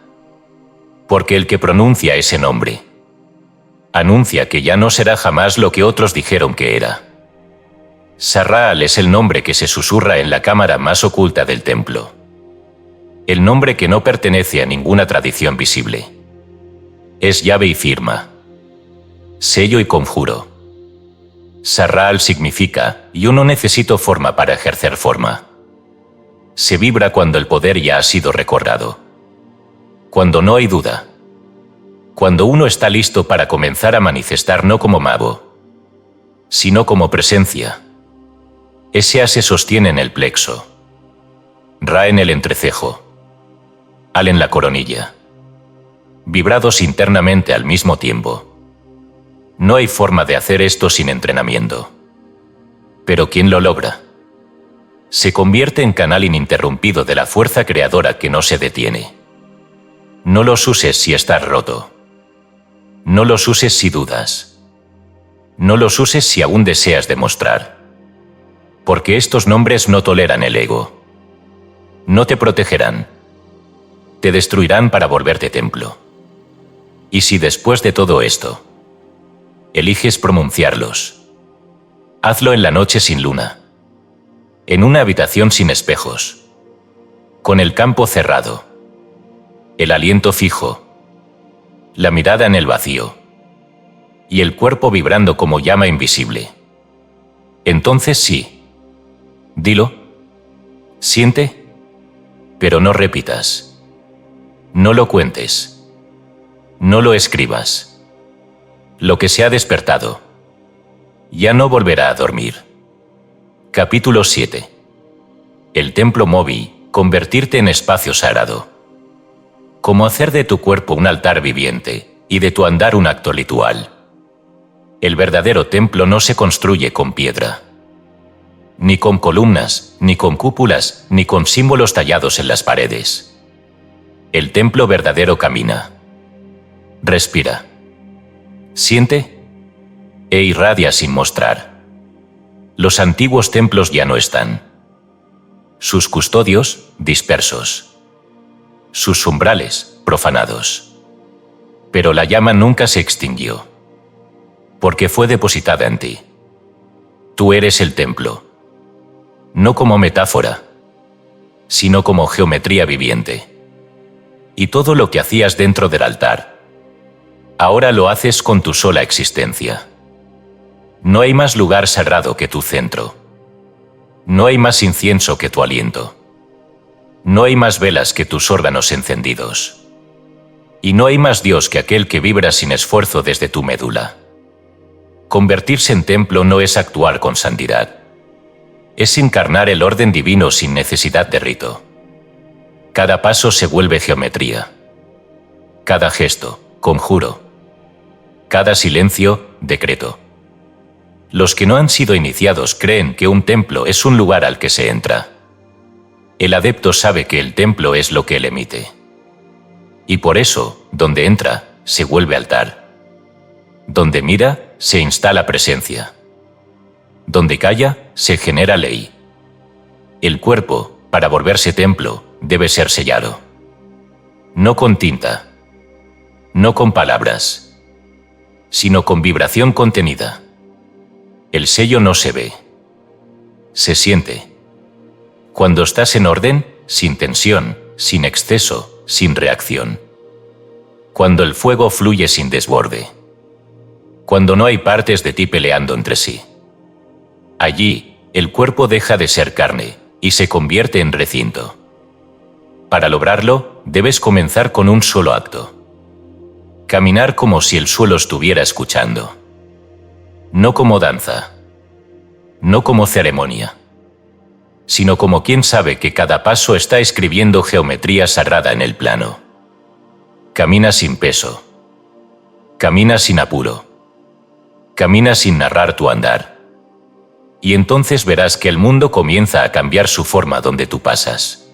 Porque el que pronuncia ese nombre, anuncia que ya no será jamás lo que otros dijeron que era. Sarraal es el nombre que se susurra en la cámara más oculta del templo. El nombre que no pertenece a ninguna tradición visible. Es llave y firma. Sello y conjuro. Sarraal significa, yo no necesito forma para ejercer forma. Se vibra cuando el poder ya ha sido recordado. Cuando no hay duda. Cuando uno está listo para comenzar a manifestar no como mago, sino como presencia. Ese A se sostiene en el plexo. Ra en el entrecejo. Al en la coronilla. Vibrados internamente al mismo tiempo. No hay forma de hacer esto sin entrenamiento. Pero ¿quién lo logra? Se convierte en canal ininterrumpido de la fuerza creadora que no se detiene. No los uses si estás roto. No los uses si dudas. No los uses si aún deseas demostrar. Porque estos nombres no toleran el ego. No te protegerán. Te destruirán para volverte templo. Y si después de todo esto, eliges pronunciarlos, hazlo en la noche sin luna, en una habitación sin espejos, con el campo cerrado, el aliento fijo, la mirada en el vacío, y el cuerpo vibrando como llama invisible. Entonces sí, dilo, siente, pero no repitas, no lo cuentes, no lo escribas. Lo que se ha despertado ya no volverá a dormir. Capítulo 7. El templo móvil, convertirte en espacio sagrado. Como hacer de tu cuerpo un altar viviente y de tu andar un acto ritual. El verdadero templo no se construye con piedra, ni con columnas, ni con cúpulas, ni con símbolos tallados en las paredes. El templo verdadero camina, respira, siente e irradia sin mostrar. Los antiguos templos ya no están. Sus custodios, dispersos. Sus umbrales, profanados. Pero la llama nunca se extinguió, porque fue depositada en ti. Tú eres el templo. No como metáfora, sino como geometría viviente. Y todo lo que hacías dentro del altar, ahora lo haces con tu sola existencia. No hay más lugar sagrado que tu centro. No hay más incienso que tu aliento. No hay más velas que tus órganos encendidos. Y no hay más Dios que aquel que vibra sin esfuerzo desde tu médula. Convertirse en templo no es actuar con santidad, Es encarnar el orden divino sin necesidad de rito. Cada paso se vuelve geometría. Cada gesto, conjuro. Cada silencio, decreto. Los que no han sido iniciados creen que un templo es un lugar al que se entra. El adepto sabe que el templo es lo que él emite. Y por eso, donde entra, se vuelve altar. Donde mira, se instala presencia. Donde calla, se genera ley. El cuerpo, para volverse templo, debe ser sellado. No con tinta, no con palabras, sino con vibración contenida. El sello no se ve, se siente. Cuando estás en orden, sin tensión, sin exceso, sin reacción. Cuando el fuego fluye sin desborde. Cuando no hay partes de ti peleando entre sí. Allí, el cuerpo deja de ser carne y se convierte en recinto. Para lograrlo, debes comenzar con un solo acto. Caminar como si el suelo estuviera escuchando. No como danza. No como ceremonia. Sino como quien sabe que cada paso está escribiendo geometría sagrada en el plano. Camina sin peso. Camina sin apuro. Camina sin narrar tu andar. Y entonces verás que el mundo comienza a cambiar su forma donde tú pasas.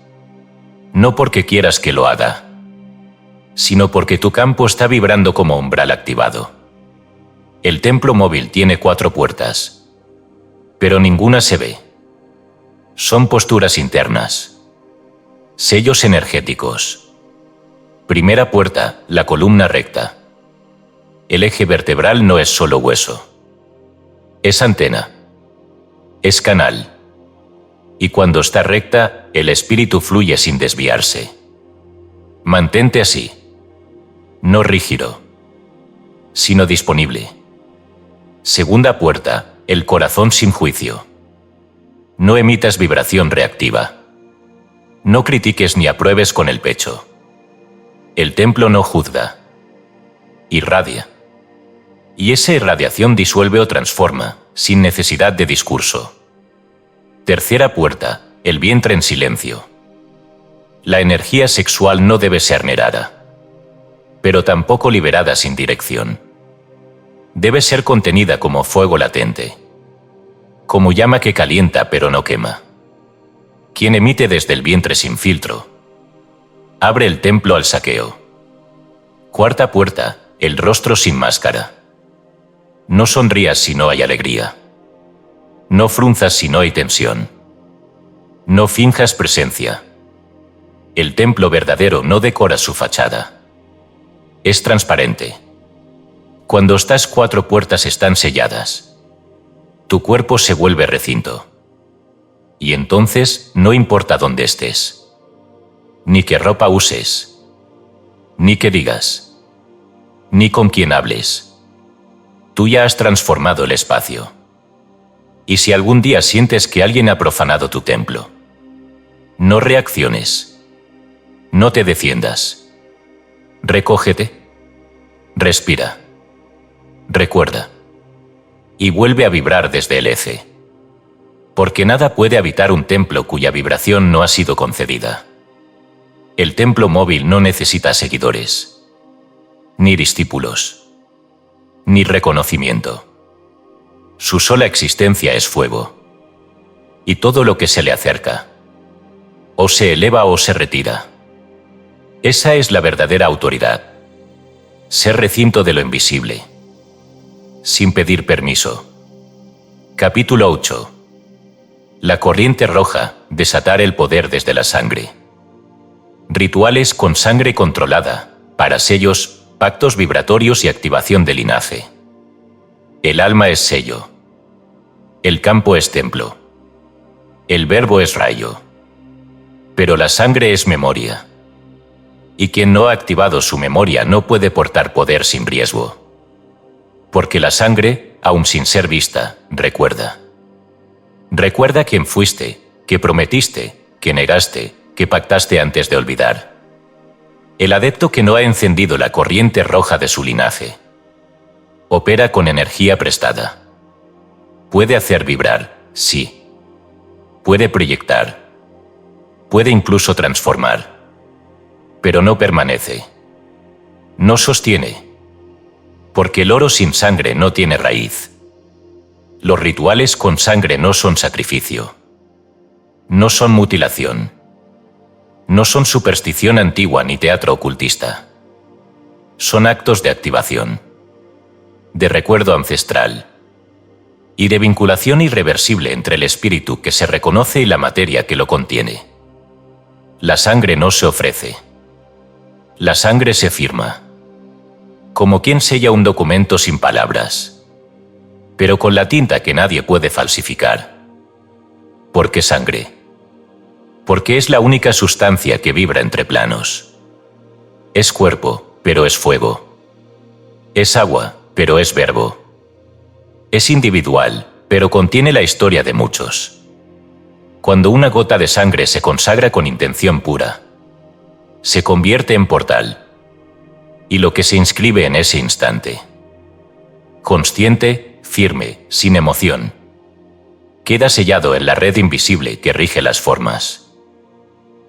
No porque quieras que lo haga, sino porque tu campo está vibrando como umbral activado. El templo móvil tiene 4 puertas, pero ninguna se ve. Son posturas internas. Sellos energéticos. Primera puerta, la columna recta. El eje vertebral no es solo hueso. Es antena. Es canal. Y cuando está recta, el espíritu fluye sin desviarse. Mantente así. No rígido, sino disponible. Segunda puerta, el corazón sin juicio. No emitas vibración reactiva. No critiques ni apruebes con el pecho. El templo no juzga. Irradia. Y esa irradiación disuelve o transforma, sin necesidad de discurso. Tercera puerta, el vientre en silencio. La energía sexual no debe ser nerada, pero tampoco liberada sin dirección. Debe ser contenida como fuego latente, como llama que calienta pero no quema. Quien emite desde el vientre sin filtro, abre el templo al saqueo. Cuarta puerta, el rostro sin máscara. No sonrías si no hay alegría. No frunzas si no hay tensión. No finjas presencia. El templo verdadero no decora su fachada. Es transparente. Cuando estas 4 puertas están selladas, tu cuerpo se vuelve recinto. Y entonces no importa dónde estés, ni qué ropa uses, ni qué digas, ni con quién hables. Tú ya has transformado el espacio. Y si algún día sientes que alguien ha profanado tu templo, no reacciones. No te defiendas. Recógete. Respira. Recuerda. Y vuelve a vibrar desde el eje. Porque nada puede habitar un templo cuya vibración no ha sido concedida. El templo móvil no necesita seguidores, ni discípulos, ni reconocimiento. Su sola existencia es fuego. Y todo lo que se le acerca, o se eleva o se retira. Esa es la verdadera autoridad. Ser recinto de lo invisible, sin pedir permiso. Capítulo 8. La corriente roja, desatar el poder desde la sangre. Rituales con sangre controlada, para sellos, pactos vibratorios y activación de linaje. El alma es sello. El campo es templo. El verbo es rayo. Pero la sangre es memoria. Y quien no ha activado su memoria no puede portar poder sin riesgo. Porque la sangre, aun sin ser vista, recuerda. Recuerda quién fuiste, qué prometiste, qué negaste, qué pactaste antes de olvidar. El adepto que no ha encendido la corriente roja de su linaje opera con energía prestada. Puede hacer vibrar, sí, puede proyectar, puede incluso transformar, pero no permanece, no sostiene, porque el oro sin sangre no tiene raíz. Los rituales con sangre no son sacrificio, no son mutilación, no son superstición antigua ni teatro ocultista. Son actos de activación, de recuerdo ancestral y de vinculación irreversible entre el espíritu que se reconoce y la materia que lo contiene. La sangre no se ofrece. La sangre se firma, como quien sella un documento sin palabras, pero con la tinta que nadie puede falsificar. ¿Por qué sangre? Porque es la única sustancia que vibra entre planos. Es cuerpo, pero es fuego. Es agua, pero es verbo. Es individual, pero contiene la historia de muchos. Cuando una gota de sangre se consagra con intención pura, se convierte en portal. Y lo que se inscribe en ese instante, consciente, firme, sin emoción, queda sellado en la red invisible que rige las formas.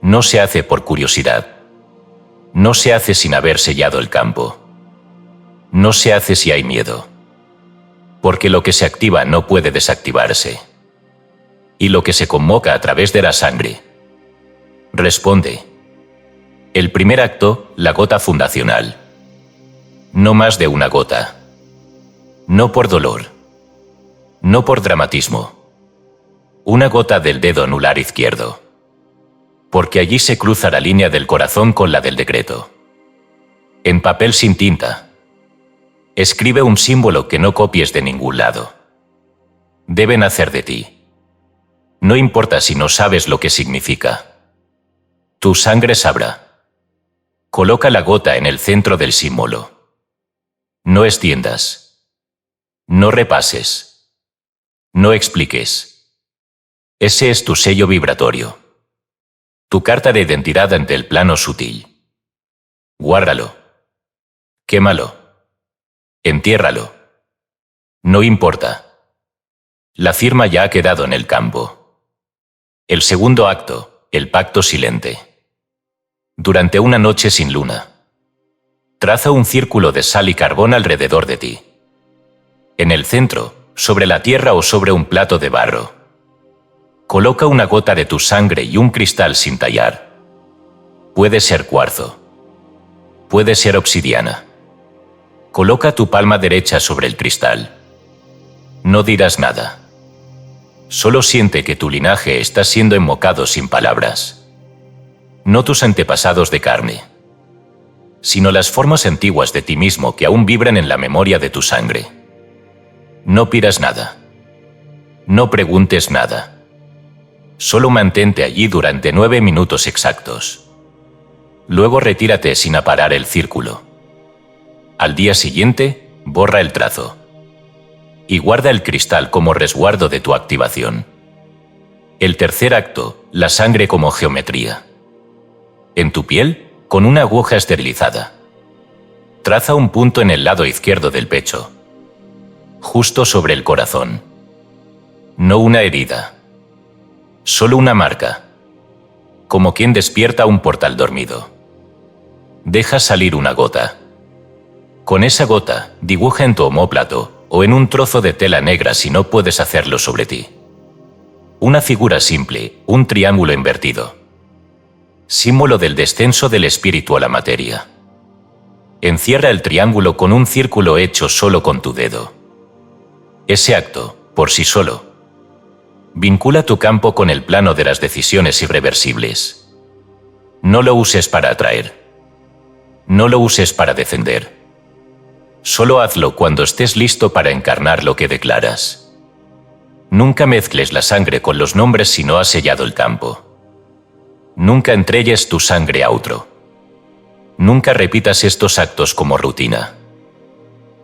No se hace por curiosidad. No se hace sin haber sellado el campo. No se hace si hay miedo. Porque lo que se activa no puede desactivarse. Y lo que se convoca a través de la sangre responde. El primer acto, la gota fundacional. No más de una gota. No por dolor. No por dramatismo. Una gota del dedo anular izquierdo. Porque allí se cruza la línea del corazón con la del decreto. En papel sin tinta. Escribe un símbolo que no copies de ningún lado. Debe nacer de ti. No importa si no sabes lo que significa. Tu sangre sabrá. Coloca la gota en el centro del símbolo. No extiendas. No repases. No expliques. Ese es tu sello vibratorio. Tu carta de identidad ante el plano sutil. Guárdalo. Quémalo. Entiérralo. No importa. La firma ya ha quedado en el campo. El segundo acto, el pacto silente. Durante una noche sin luna, traza un círculo de sal y carbón alrededor de ti. En el centro, sobre la tierra o sobre un plato de barro, coloca una gota de tu sangre y un cristal sin tallar. Puede ser cuarzo. Puede ser obsidiana. Coloca tu palma derecha sobre el cristal. No dirás nada. Solo siente que tu linaje está siendo invocado sin palabras. No tus antepasados de carne, sino las formas antiguas de ti mismo que aún vibran en la memoria de tu sangre. No pidas nada. No preguntes nada. Solo mantente allí durante 9 minutos exactos. Luego retírate sin aparar el círculo. Al día siguiente, borra el trazo. Y guarda el cristal como resguardo de tu activación. El tercer acto, la sangre como geometría. En tu piel, con una aguja esterilizada. Traza un punto en el lado izquierdo del pecho. Justo sobre el corazón. No una herida. Solo una marca. Como quien despierta un portal dormido. Deja salir una gota. Con esa gota, dibuja en tu omóplato o en un trozo de tela negra si no puedes hacerlo sobre ti. Una figura simple, un triángulo invertido. Símbolo del descenso del espíritu a la materia. Encierra el triángulo con un círculo hecho solo con tu dedo. Ese acto, por sí solo, vincula tu campo con el plano de las decisiones irreversibles. No lo uses para atraer. No lo uses para defender. Solo hazlo cuando estés listo para encarnar lo que declaras. Nunca mezcles la sangre con los nombres si no has sellado el campo. Nunca entregues tu sangre a otro. Nunca repitas estos actos como rutina.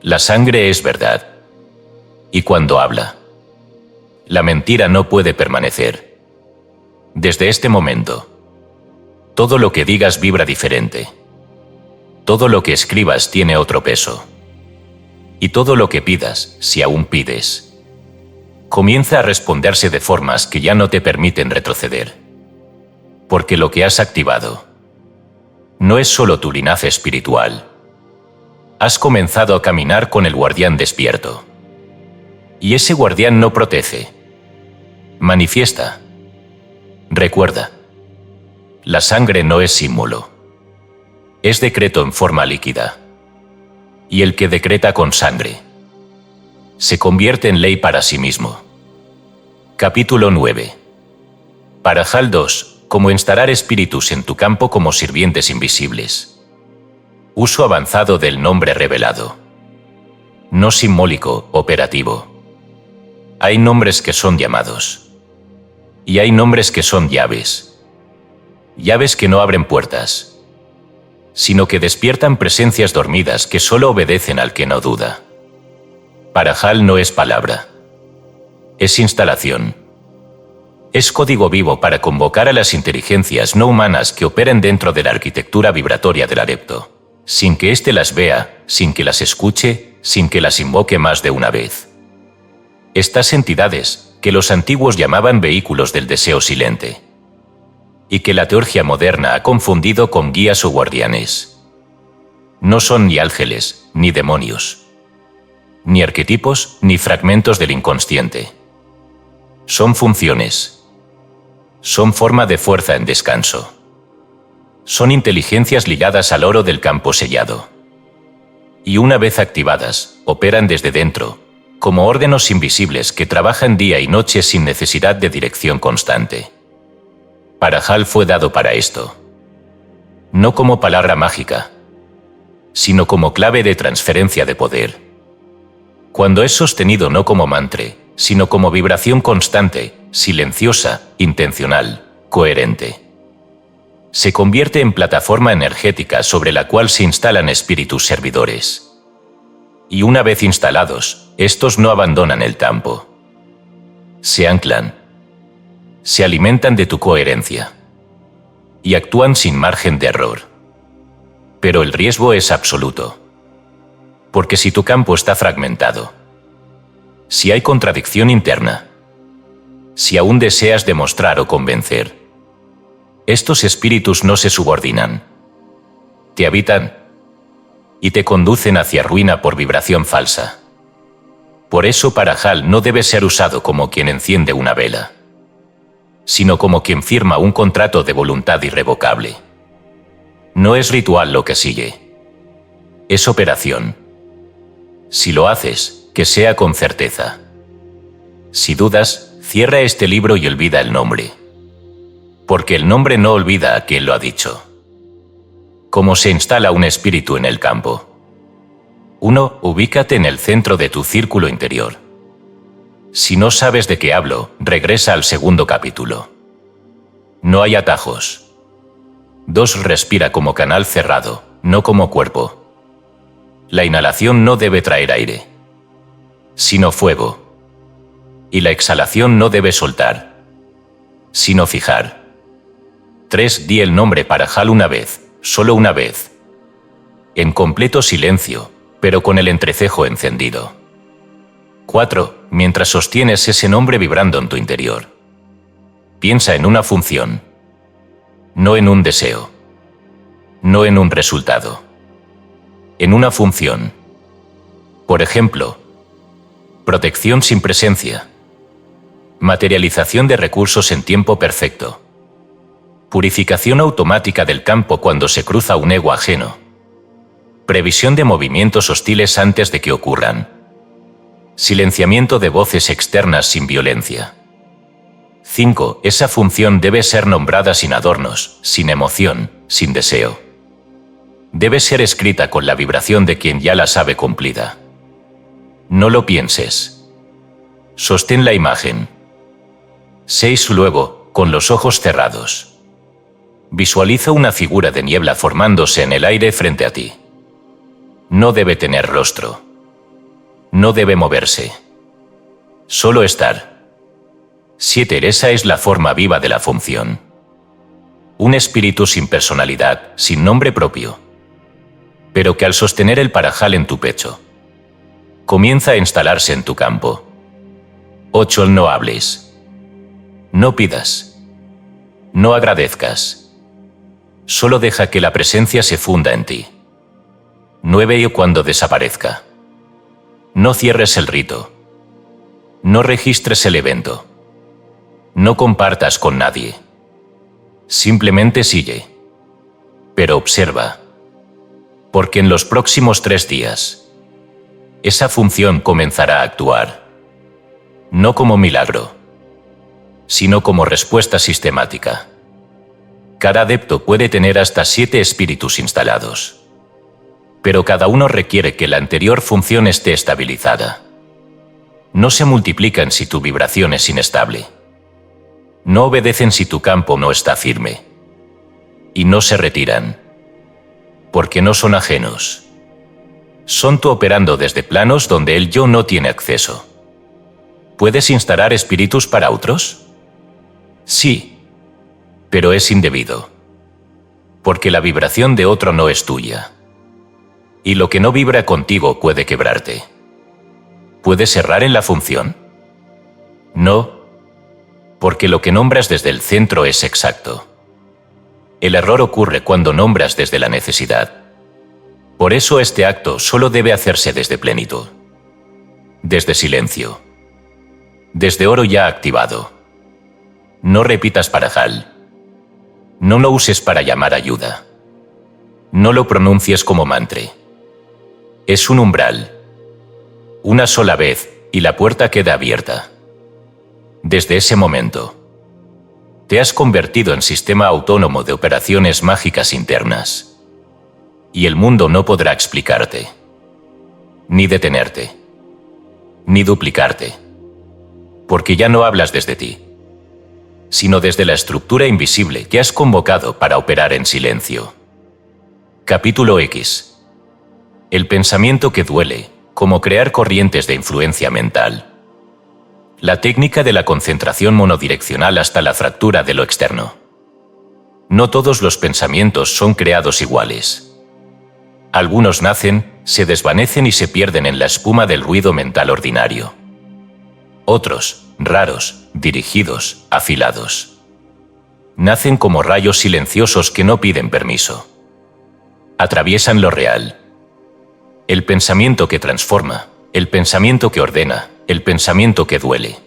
La sangre es verdad. Y cuando habla, la mentira no puede permanecer. Desde este momento, todo lo que digas vibra diferente. Todo lo que escribas tiene otro peso. Y todo lo que pidas, si aún pides, comienza a responderse de formas que ya no te permiten retroceder. Porque lo que has activado no es solo tu linaje espiritual. Has comenzado a caminar con el guardián despierto. Y ese guardián no protege. Manifiesta. Recuerda. La sangre no es símbolo. Es decreto en forma líquida. Y el que decreta con sangre se convierte en ley para sí mismo. Capítulo 9. Parajal 2. Cómo instalar espíritus en tu campo como sirvientes invisibles. Uso avanzado del nombre revelado. No simbólico, operativo. Hay nombres que son llamados. Y hay nombres que son llaves. Llaves que no abren puertas, sino que despiertan presencias dormidas que solo obedecen al que no duda. Parajal no es palabra. Es instalación. Es código vivo para convocar a las inteligencias no humanas que operen dentro de la arquitectura vibratoria del adepto, sin que éste las vea, sin que las escuche, sin que las invoque más de una vez. Estas entidades, que los antiguos llamaban vehículos del deseo silente, y que la teología moderna ha confundido con guías o guardianes, no son ni ángeles, ni demonios, ni arquetipos, ni fragmentos del inconsciente. Son funciones. Son forma de fuerza en descanso. Son inteligencias ligadas al oro del campo sellado. Y una vez activadas, operan desde dentro, como órganos invisibles que trabajan día y noche sin necesidad de dirección constante. Parajal fue dado para esto. No como palabra mágica, sino como clave de transferencia de poder. Cuando es sostenido no como mantra, sino como vibración constante, silenciosa, intencional, coherente, se convierte en plataforma energética sobre la cual se instalan espíritus servidores. Y una vez instalados, estos no abandonan el campo. Se anclan. Se alimentan de tu coherencia. Y actúan sin margen de error. Pero el riesgo es absoluto. Porque si tu campo está fragmentado, si hay contradicción interna, si aún deseas demostrar o convencer, estos espíritus no se subordinan. Te habitan y te conducen hacia ruina por vibración falsa. Por eso Parajal no debe ser usado como quien enciende una vela, sino como quien firma un contrato de voluntad irrevocable. No es ritual lo que sigue. Es operación. Si lo haces, que sea con certeza. Si dudas, cierra este libro y olvida el nombre. Porque el nombre no olvida a quien lo ha dicho. ¿Cómo se instala un espíritu en el campo? 1. Ubícate en el centro de tu círculo interior. Si no sabes de qué hablo, regresa al segundo capítulo. No hay atajos. 2. Respira como canal cerrado, no como cuerpo. La inhalación no debe traer aire, sino fuego. Y la exhalación no debe soltar, sino fijar. 3. Di el nombre Parajal una vez, solo una vez. En completo silencio, pero con el entrecejo encendido. 4. Mientras sostienes ese nombre vibrando en tu interior, piensa en una función, no en un deseo, no en un resultado, en una función. Por ejemplo, protección sin presencia, materialización de recursos en tiempo perfecto, purificación automática del campo cuando se cruza un ego ajeno, previsión de movimientos hostiles antes de que ocurran, silenciamiento de voces externas sin violencia. 5. Esa función debe ser nombrada sin adornos, sin emoción, sin deseo. Debe ser escrita con la vibración de quien ya la sabe cumplida. No lo pienses. Sostén la imagen. 6. Luego, con los ojos cerrados, visualiza una figura de niebla formándose en el aire frente a ti. No debe tener rostro. No debe moverse. Solo estar. 7. Esa es la forma viva de la función. Un espíritu sin personalidad, sin nombre propio, pero que al sostener el Parajal en tu pecho, comienza a instalarse en tu campo. 8. No hables. No pidas. No agradezcas. Solo deja que la presencia se funda en ti. 9. Y cuando desaparezca. No cierres el rito. No registres el evento. No compartas con nadie. Simplemente sigue. Pero observa. Porque en los próximos 3 días, esa función comenzará a actuar. No como milagro, sino como respuesta sistemática. Cada adepto puede tener hasta 7 espíritus instalados. Pero cada uno requiere que la anterior función esté estabilizada. No se multiplican si tu vibración es inestable. No obedecen si tu campo no está firme. Y no se retiran. Porque no son ajenos. Son tú operando desde planos donde el yo no tiene acceso. ¿Puedes instalar espíritus para otros? Sí. Pero es indebido. Porque la vibración de otro no es tuya. Y lo que no vibra contigo puede quebrarte. ¿Puedes errar en la función? No. Porque lo que nombras desde el centro es exacto. El error ocurre cuando nombras desde la necesidad. Por eso este acto solo debe hacerse desde plenitud. Desde silencio. Desde oro ya activado. No repitas parajal. No lo uses para llamar ayuda. No lo pronuncies como mantra. Es un umbral. Una sola vez y la puerta queda abierta. Desde ese momento, te has convertido en sistema autónomo de operaciones mágicas internas. Y el mundo no podrá explicarte, ni detenerte, ni duplicarte. Porque ya no hablas desde ti, sino desde la estructura invisible que has convocado para operar en silencio. Capítulo X. El pensamiento que duele, como crear corrientes de influencia mental. La técnica de la concentración monodireccional hasta la fractura de lo externo. No todos los pensamientos son creados iguales. Algunos nacen, se desvanecen y se pierden en la espuma del ruido mental ordinario. Otros, raros, dirigidos, afilados. Nacen como rayos silenciosos que no piden permiso. Atraviesan lo real. El pensamiento que transforma, el pensamiento que ordena, el pensamiento que duele.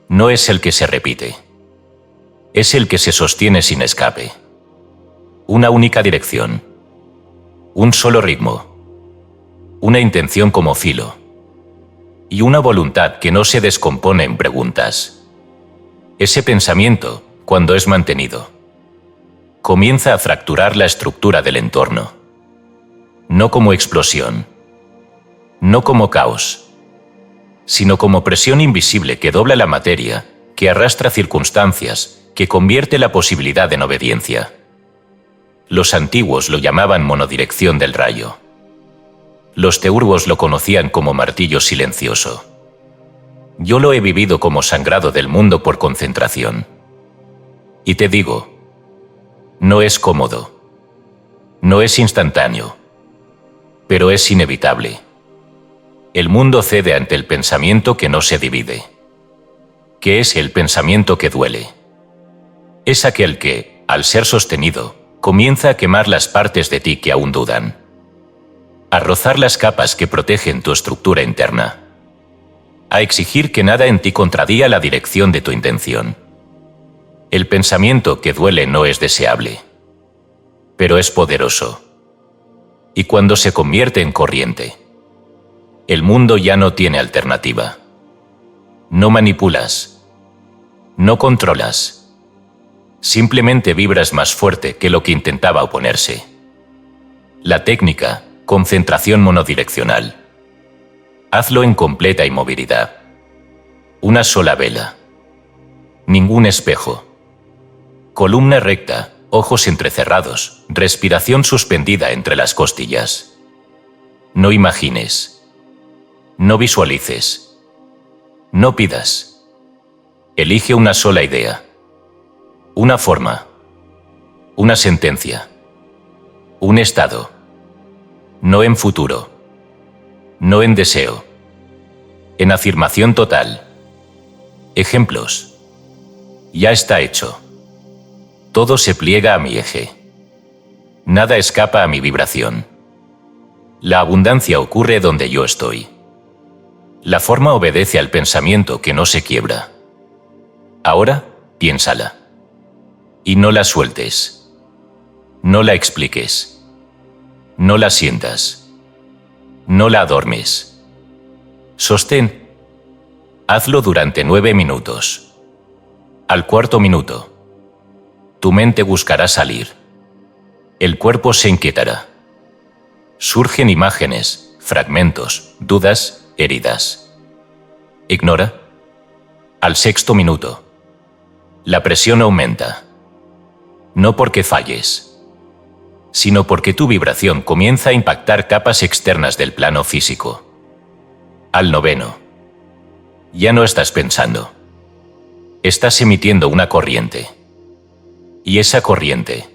No es el que se repite. Es el que se sostiene sin escape. Una única dirección. Un solo ritmo. Una intención como filo. Y una voluntad que no se descompone en preguntas. Ese pensamiento, cuando es mantenido, comienza a fracturar la estructura del entorno. No como explosión. No como caos. Sino como presión invisible que dobla la materia, que arrastra circunstancias, que convierte la posibilidad en obediencia. Los antiguos lo llamaban monodirección del rayo. Los teurgos lo conocían como martillo silencioso. Yo lo he vivido como sangrado del mundo por concentración. Y te digo, no es cómodo. No es instantáneo. Pero es inevitable. El mundo cede ante el pensamiento que no se divide. ¿Qué es el pensamiento que duele? Es aquel que, al ser sostenido, comienza a quemar las partes de ti que aún dudan. A rozar las capas que protegen tu estructura interna. A exigir que nada en ti contradiga la dirección de tu intención. El pensamiento que duele no es deseable, pero es poderoso. Y cuando se convierte en corriente, el mundo ya no tiene alternativa. No manipulas. No controlas. Simplemente vibras más fuerte que lo que intentaba oponerse. La técnica, concentración monodireccional. Hazlo en completa inmovilidad. Una sola vela. Ningún espejo. Columna recta, ojos entrecerrados, respiración suspendida entre las costillas. No imagines. No visualices. No pidas. Elige una sola idea. Una forma. Una sentencia. Un estado. No en futuro. No en deseo. En afirmación total. Ejemplos. Ya está hecho. Todo se pliega a mi eje. Nada escapa a mi vibración. La abundancia ocurre donde yo estoy. La forma obedece al pensamiento que no se quiebra. Ahora, piénsala. Y no la sueltes. No la expliques. No la sientas. No la adormes. Sostén. Hazlo durante 9 minutos. Al cuarto minuto, tu mente buscará salir. El cuerpo se inquietará. Surgen imágenes, fragmentos, dudas, heridas. Ignora. Al sexto minuto, la presión aumenta. No porque falles, sino porque tu vibración comienza a impactar capas externas del plano físico. Al noveno, ya no estás pensando. Estás emitiendo una corriente. Y esa corriente,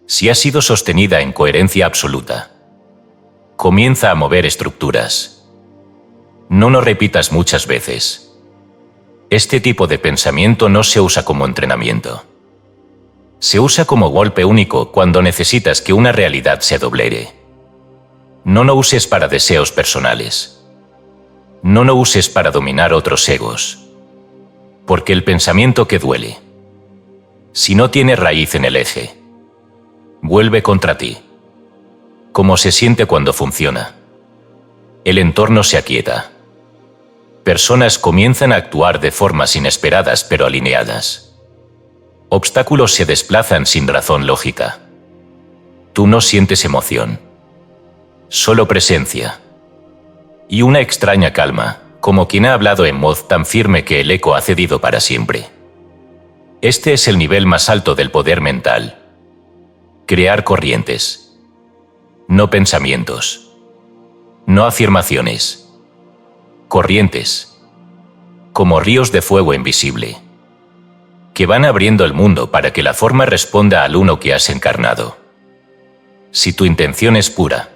si ha sido sostenida en coherencia absoluta, comienza a mover estructuras. No lo repitas muchas veces. Este tipo de pensamiento no se usa como entrenamiento. Se usa como golpe único cuando necesitas que una realidad se doblere. No lo uses para deseos personales. No lo uses para dominar otros egos. Porque el pensamiento que duele, si no tiene raíz en el eje, vuelve contra ti. Como se siente cuando funciona. El entorno se aquieta. Personas comienzan a actuar de formas inesperadas pero alineadas. Obstáculos se desplazan sin razón lógica. Tú no sientes emoción. Solo presencia. Y una extraña calma, como quien ha hablado en voz tan firme que el eco ha cedido para siempre. Este es el nivel más alto del poder mental. Crear corrientes. No pensamientos. No afirmaciones. Corrientes. Como ríos de fuego invisible. Que van abriendo el mundo para que la forma responda al uno que has encarnado. Si tu intención es pura.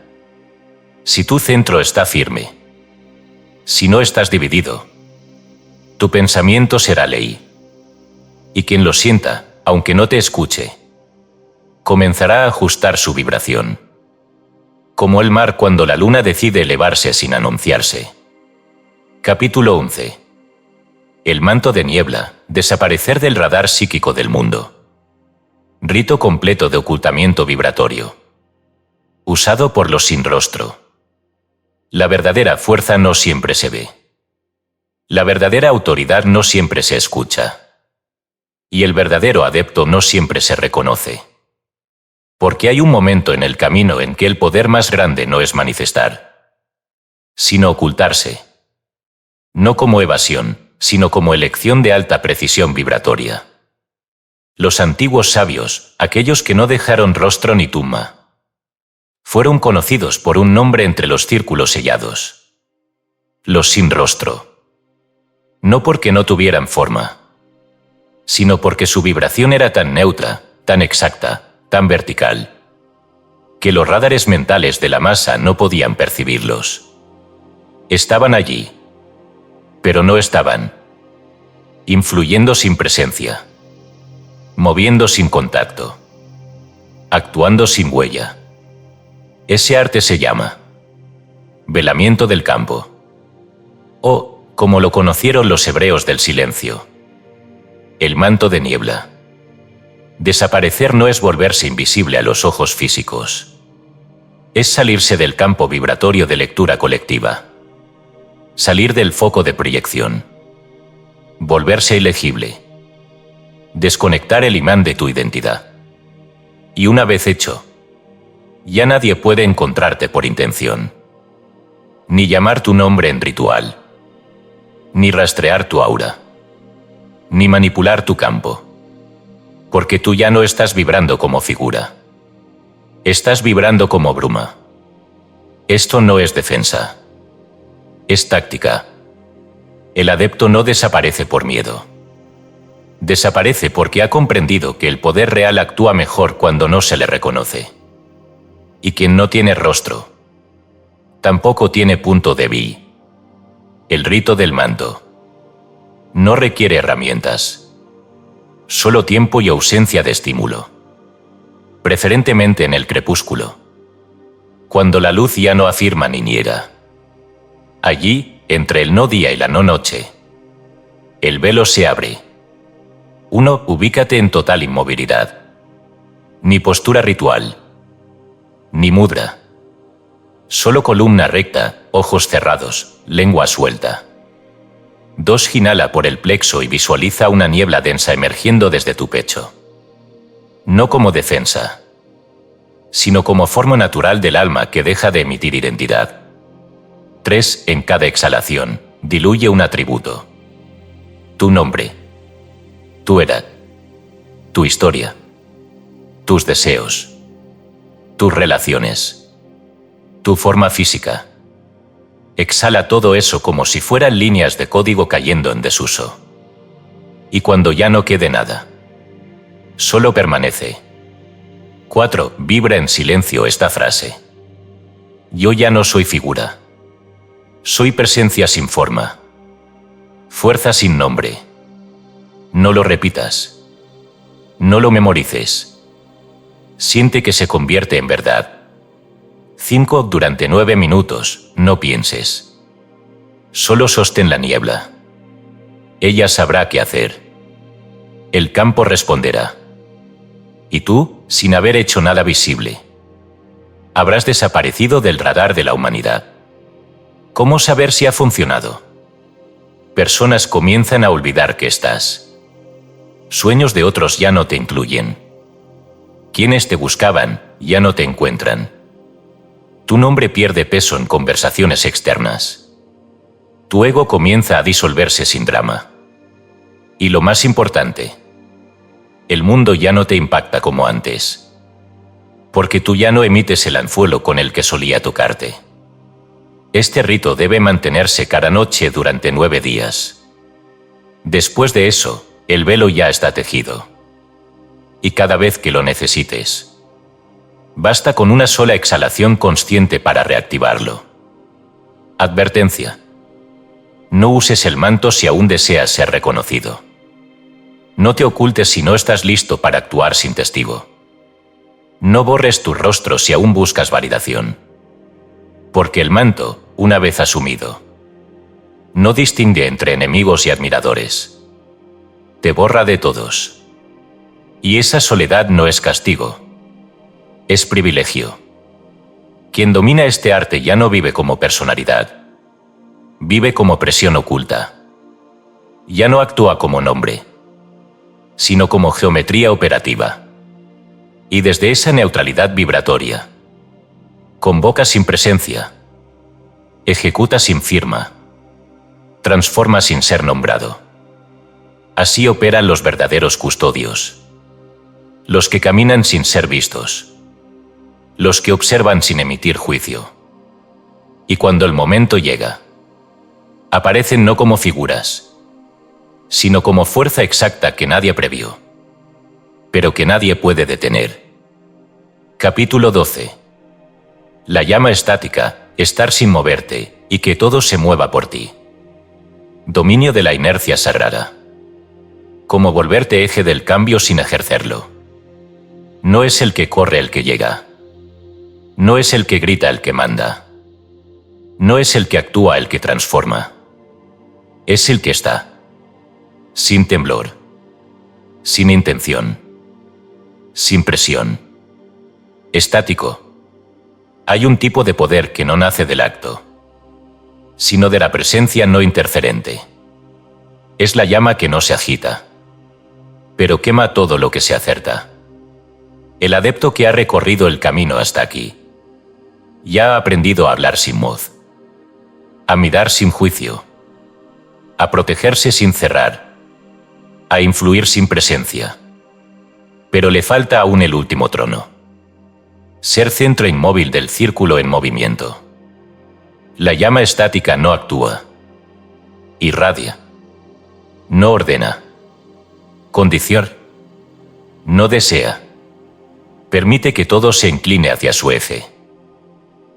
Si tu centro está firme. Si no estás dividido, tu pensamiento será ley. Y quien lo sienta, aunque no te escuche, comenzará a ajustar su vibración. Como el mar cuando la luna decide elevarse sin anunciarse. Capítulo 11. El manto de niebla, desaparecer del radar psíquico del mundo. Rito completo de ocultamiento vibratorio. Usado por los sin rostro. La verdadera fuerza no siempre se ve. La verdadera autoridad no siempre se escucha. Y el verdadero adepto no siempre se reconoce. Porque hay un momento en el camino en que el poder más grande no es manifestar, sino ocultarse. No como evasión, sino como elección de alta precisión vibratoria. Los antiguos sabios, aquellos que no dejaron rostro ni tumba, fueron conocidos por un nombre entre los círculos sellados. Los sin rostro. No porque no tuvieran forma, sino porque su vibración era tan neutra, tan exacta, tan vertical, que los radares mentales de la masa no podían percibirlos. Estaban allí, pero no estaban. Influyendo sin presencia. Moviendo sin contacto. Actuando sin huella. Ese arte se llama velamiento del campo. O, como lo conocieron los hebreos del silencio, el manto de niebla. Desaparecer no es volverse invisible a los ojos físicos. Es salirse del campo vibratorio de lectura colectiva. Salir del foco de proyección. Volverse ilegible. Desconectar el imán de tu identidad. Y una vez hecho, ya nadie puede encontrarte por intención. Ni llamar tu nombre en ritual. Ni rastrear tu aura. Ni manipular tu campo. Porque tú ya no estás vibrando como figura. Estás vibrando como bruma. Esto no es defensa. Es táctica. El adepto no desaparece por miedo. Desaparece porque ha comprendido que el poder real actúa mejor cuando no se le reconoce. Y quien no tiene rostro, tampoco tiene punto débil. El rito del manto. No requiere herramientas. Solo tiempo y ausencia de estímulo. Preferentemente en el crepúsculo. Cuando la luz ya no afirma ni niega. Allí, entre el no día y la no noche, el velo se abre. 1. Ubícate en total inmovilidad. Ni postura ritual. Ni mudra. Solo columna recta, ojos cerrados, lengua suelta. 2. Inhala por el plexo y visualiza una niebla densa emergiendo desde tu pecho. No como defensa, sino como forma natural del alma que deja de emitir identidad. 3. En cada exhalación, diluye un atributo. Tu nombre. Tu edad. Tu historia. Tus deseos. Tus relaciones. Tu forma física. Exhala todo eso como si fueran líneas de código cayendo en desuso. Y cuando ya no quede nada, solo permanece. 4. Vibra en silencio esta frase. Yo ya no soy figura. Soy presencia sin forma. Fuerza sin nombre. No lo repitas. No lo memorices. Siente que se convierte en verdad. 5. Durante 9 minutos, no pienses. Solo sostén la niebla. Ella sabrá qué hacer. El campo responderá. Y tú, sin haber hecho nada visible, habrás desaparecido del radar de la humanidad. ¿Cómo saber si ha funcionado? Personas comienzan a olvidar que estás. Sueños de otros ya no te incluyen. Quienes te buscaban ya no te encuentran. Tu nombre pierde peso en conversaciones externas. Tu ego comienza a disolverse sin drama. Y lo más importante, el mundo ya no te impacta como antes. Porque tú ya no emites el anzuelo con el que solía tocarte. Este rito debe mantenerse cada noche durante 9 días. Después de eso, el velo ya está tejido. Y cada vez que lo necesites, basta con una sola exhalación consciente para reactivarlo. Advertencia. No uses el manto si aún deseas ser reconocido. No te ocultes si no estás listo para actuar sin testigo. No borres tu rostro si aún buscas validación. Porque el manto, una vez asumido, no distingue entre enemigos y admiradores. Te borra de todos. Y esa soledad no es castigo. Es privilegio. Quien domina este arte ya no vive como personalidad. Vive como presión oculta. Ya no actúa como nombre, sino como geometría operativa. Y desde esa neutralidad vibratoria, convoca sin presencia, ejecuta sin firma, transforma sin ser nombrado. Así operan los verdaderos custodios. Los que caminan sin ser vistos. Los que observan sin emitir juicio. Y cuando el momento llega, aparecen no como figuras, sino como fuerza exacta que nadie previó, pero que nadie puede detener. Capítulo 12. La llama estática, estar sin moverte, y que todo se mueva por ti. Dominio de la inercia sagrada. Como volverte eje del cambio sin ejercerlo. No es el que corre el que llega. No es el que grita el que manda. No es el que actúa el que transforma. Es el que está. Sin temblor. Sin intención. Sin presión. Estático. Hay un tipo de poder que no nace del acto, sino de la presencia no interferente. Es la llama que no se agita, pero quema todo lo que se acerta. El adepto que ha recorrido el camino hasta aquí, ya ha aprendido a hablar sin voz, a mirar sin juicio, a protegerse sin cerrar, a influir sin presencia. Pero le falta aún el último trono. Ser centro inmóvil del círculo en movimiento. La llama estática no actúa. Irradia. No ordena. Condiciona. No desea. Permite que todo se incline hacia su eje.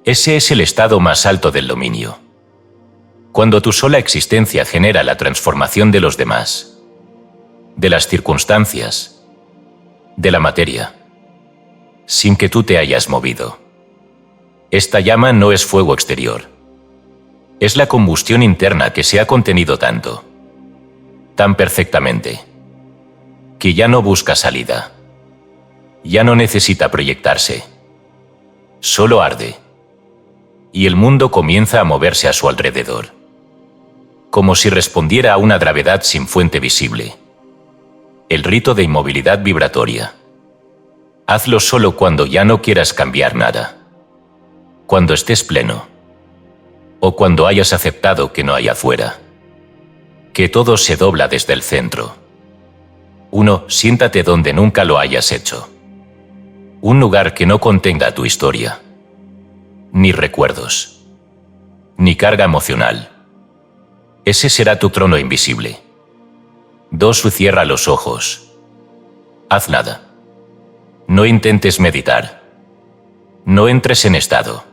Ese es el estado más alto del dominio. Cuando tu sola existencia genera la transformación de los demás, de las circunstancias, de la materia, sin que tú te hayas movido. Esta llama no es fuego exterior. Es la combustión interna que se ha contenido tanto, tan perfectamente, que ya no busca salida. Ya no necesita proyectarse. Solo arde. Y el mundo comienza a moverse a su alrededor, como si respondiera a una gravedad sin fuente visible. El rito de inmovilidad vibratoria. Hazlo solo cuando ya no quieras cambiar nada. Cuando estés pleno. O cuando hayas aceptado que no hay afuera. Que todo se dobla desde el centro. 1. Siéntate donde nunca lo hayas hecho. Un lugar que no contenga tu historia. Ni recuerdos. Ni carga emocional. Ese será tu trono invisible. 2. Cierra los ojos. Haz nada. No intentes meditar. No entres en estado.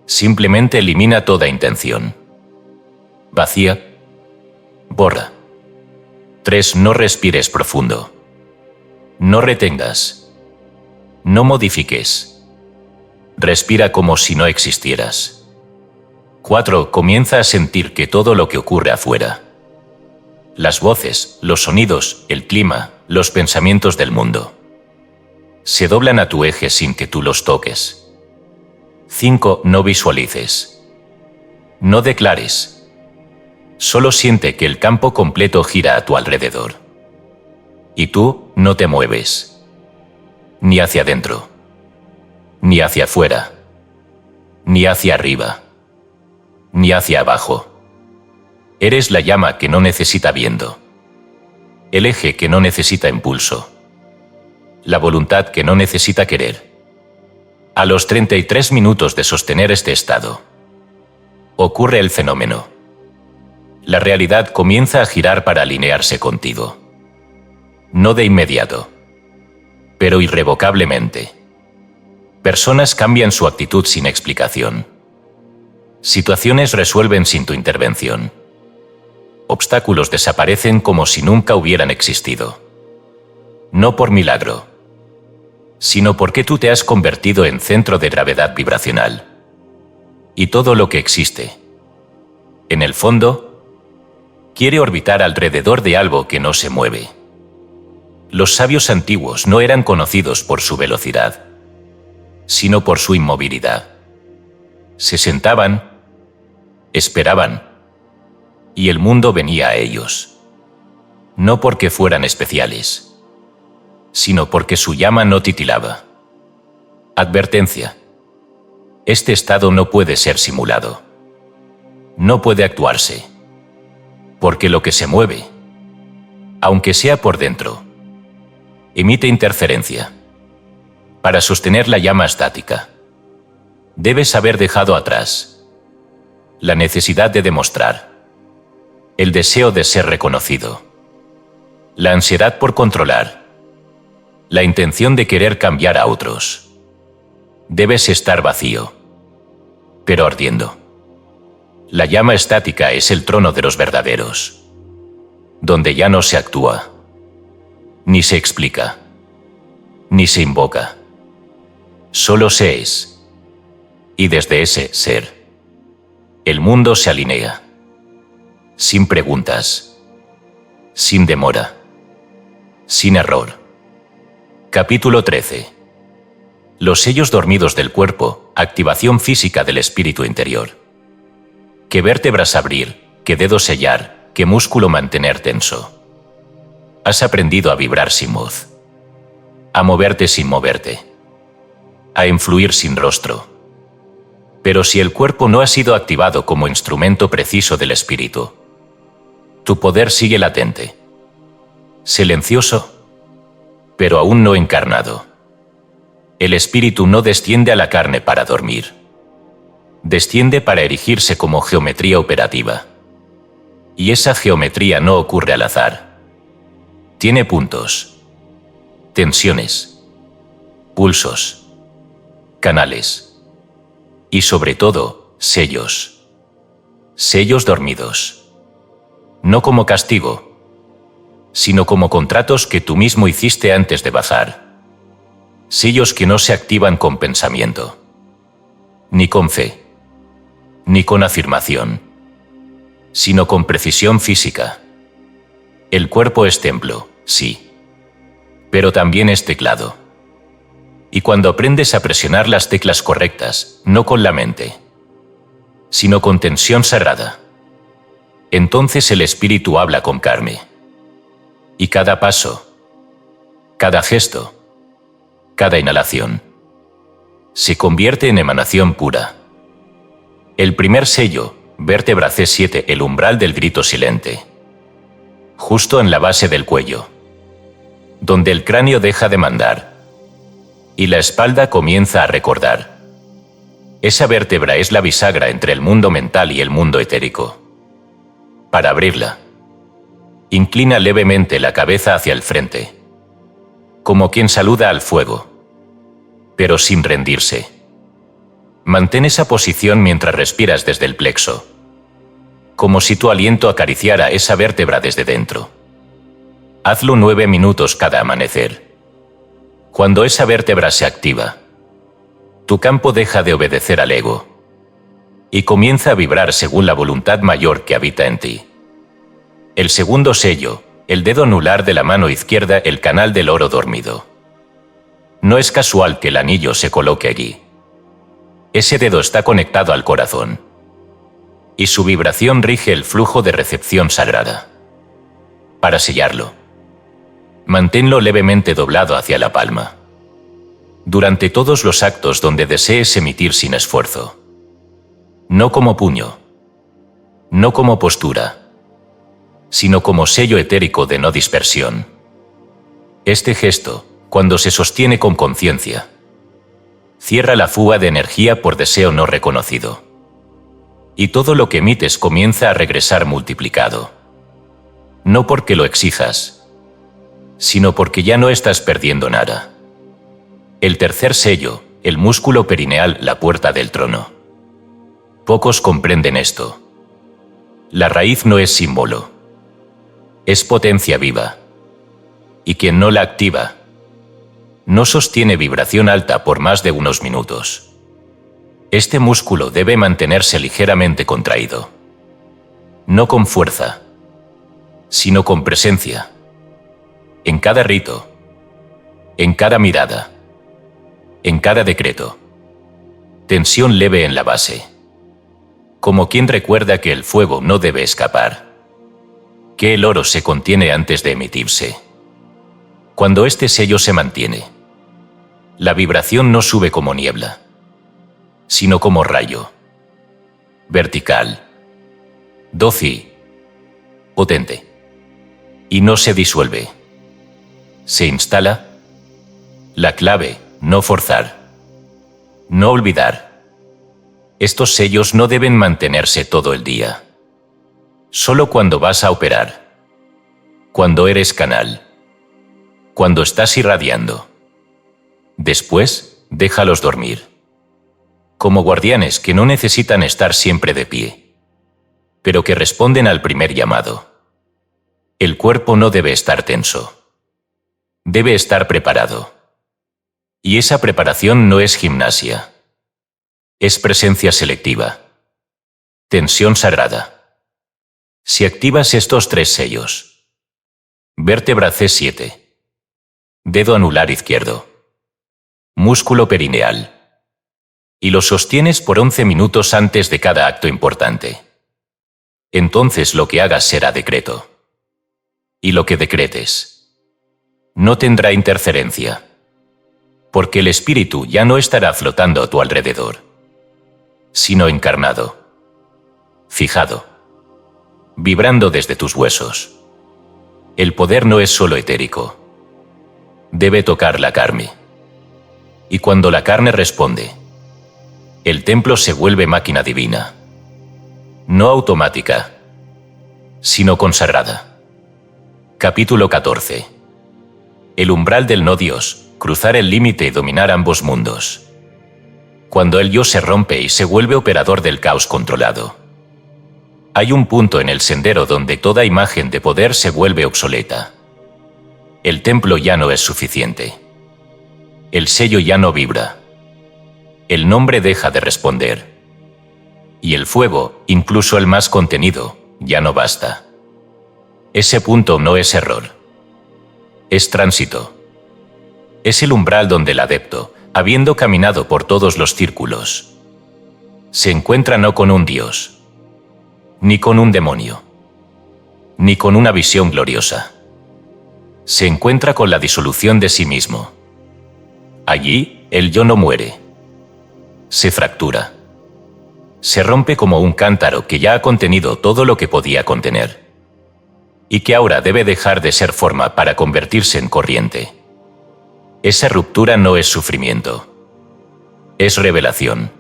Simplemente elimina toda intención. Vacía. Borra. 3. No respires profundo. No retengas. No modifiques. Respira como si no existieras. 4. Comienza a sentir que todo lo que ocurre afuera, las voces, los sonidos, el clima, los pensamientos del mundo, se doblan a tu eje sin que tú los toques. 5. No visualices. No declares. Solo siente que el campo completo gira a tu alrededor. Y tú no te mueves. Ni hacia adentro. Ni hacia afuera. Ni hacia arriba. Ni hacia abajo. Eres la llama que no necesita viento. El eje que no necesita impulso. La voluntad que no necesita querer. A los 33 minutos de sostener este estado, ocurre el fenómeno. La realidad comienza a girar para alinearse contigo. No de inmediato, pero irrevocablemente. Personas cambian su actitud sin explicación. Situaciones resuelven sin tu intervención. Obstáculos desaparecen como si nunca hubieran existido. No por milagro, sino porque tú te has convertido en centro de gravedad vibracional. Y todo lo que existe, en el fondo, quiere orbitar alrededor de algo que no se mueve. Los sabios antiguos no eran conocidos por su velocidad, sino por su inmovilidad. Se sentaban, esperaban, y el mundo venía a ellos. No porque fueran especiales, sino porque su llama no titilaba. Advertencia. Este estado no puede ser simulado. No puede actuarse. Porque lo que se mueve, aunque sea por dentro, emite interferencia. Para sostener la llama estática, debes haber dejado atrás la necesidad de demostrar, el deseo de ser reconocido, la ansiedad por controlar, la intención de querer cambiar a otros. Debes estar vacío, pero ardiendo. La llama estática es el trono de los verdaderos, donde ya no se actúa, ni se explica, ni se invoca. Solo se es, y desde ese ser, el mundo se alinea, sin preguntas, sin demora, sin error. Capítulo 13. Los sellos dormidos del cuerpo, activación física del espíritu interior. ¿Qué vértebras abrir? ¿Qué dedo sellar? ¿Qué músculo mantener tenso? Has aprendido a vibrar sin voz, a moverte sin moverte, a influir sin rostro. Pero si el cuerpo no ha sido activado como instrumento preciso del espíritu, tu poder sigue latente, silencioso, pero aún no encarnado. El espíritu no desciende a la carne para dormir. Desciende para erigirse como geometría operativa. Y esa geometría no ocurre al azar. Tiene puntos, tensiones, pulsos, canales y sobre todo, sellos. Sellos dormidos. No como castigo, sino como contratos que tú mismo hiciste antes de bajar. Sellos que no se activan con pensamiento, ni con fe, ni con afirmación, sino con precisión física. El cuerpo es templo, sí, pero también es teclado. Y cuando aprendes a presionar las teclas correctas, no con la mente, sino con tensión sagrada, entonces el espíritu habla con carne. Y cada paso, cada gesto, cada inhalación, se convierte en emanación pura. El primer sello, vértebra C7, el umbral del grito silente. Justo en la base del cuello, donde el cráneo deja de mandar y la espalda comienza a recordar. Esa vértebra es la bisagra entre el mundo mental y el mundo etérico. Para abrirla, inclina levemente la cabeza hacia el frente, como quien saluda al fuego, pero sin rendirse. Mantén esa posición mientras respiras desde el plexo, como si tu aliento acariciara esa vértebra desde dentro. Hazlo 9 minutos cada amanecer. Cuando esa vértebra se activa, tu campo deja de obedecer al ego y comienza a vibrar según la voluntad mayor que habita en ti. El segundo sello, el dedo anular de la mano izquierda, el canal del oro dormido. No es casual que el anillo se coloque allí. Ese dedo está conectado al corazón, y su vibración rige el flujo de recepción sagrada. Para sellarlo, manténlo levemente doblado hacia la palma, durante todos los actos donde desees emitir sin esfuerzo. No como puño, no como postura, sino como sello etérico de no dispersión. Este gesto, cuando se sostiene con conciencia, cierra la fuga de energía por deseo no reconocido. Y todo lo que emites comienza a regresar multiplicado. No porque lo exijas, sino porque ya no estás perdiendo nada. El tercer sello, el músculo perineal, la puerta del trono. Pocos comprenden esto. La raíz no es símbolo, es potencia viva. Y quien no la activa, no sostiene vibración alta por más de unos minutos. Este músculo debe mantenerse ligeramente contraído. No con fuerza, sino con presencia. En cada rito, en cada mirada, en cada decreto. Tensión leve en la base. Como quien recuerda que el fuego no debe escapar, que el oro se contiene antes de emitirse. Cuando este sello se mantiene, la vibración no sube como niebla, sino como rayo. Vertical, dócil, potente. Y no se disuelve. Se instala. La clave, no forzar. No olvidar. Estos sellos no deben mantenerse todo el día. Solo cuando vas a operar. Cuando eres canal. Cuando estás irradiando. Después, déjalos dormir. Como guardianes que no necesitan estar siempre de pie, pero que responden al primer llamado. El cuerpo no debe estar tenso. Debe estar preparado. Y esa preparación no es gimnasia. Es presencia selectiva. Tensión sagrada. Si activas estos 3 sellos. Vértebra C7. Dedo anular izquierdo. Músculo perineal. Y lo sostienes por 11 minutos antes de cada acto importante. Entonces lo que hagas será decreto. Y lo que decretes no tendrá interferencia, porque el espíritu ya no estará flotando a tu alrededor, sino encarnado, fijado, vibrando desde tus huesos. El poder no es solo etérico. Debe tocar la carne. Y cuando la carne responde, el templo se vuelve máquina divina. No automática, sino consagrada. Capítulo 14. El umbral del no Dios, cruzar el límite y dominar ambos mundos. Cuando el yo se rompe y se vuelve operador del caos controlado. Hay un punto en el sendero donde toda imagen de poder se vuelve obsoleta. El templo ya no es suficiente. El sello ya no vibra. El nombre deja de responder. Y el fuego, incluso el más contenido, ya no basta. Ese punto no es error. Es tránsito. Es el umbral donde el adepto, habiendo caminado por todos los círculos, se encuentra no con un dios, ni con un demonio, ni con una visión gloriosa. Se encuentra con la disolución de sí mismo. Allí, el yo no muere. Se fractura. Se rompe como un cántaro que ya ha contenido todo lo que podía contener, y que ahora debe dejar de ser forma para convertirse en corriente. Esa ruptura no es sufrimiento. Es revelación.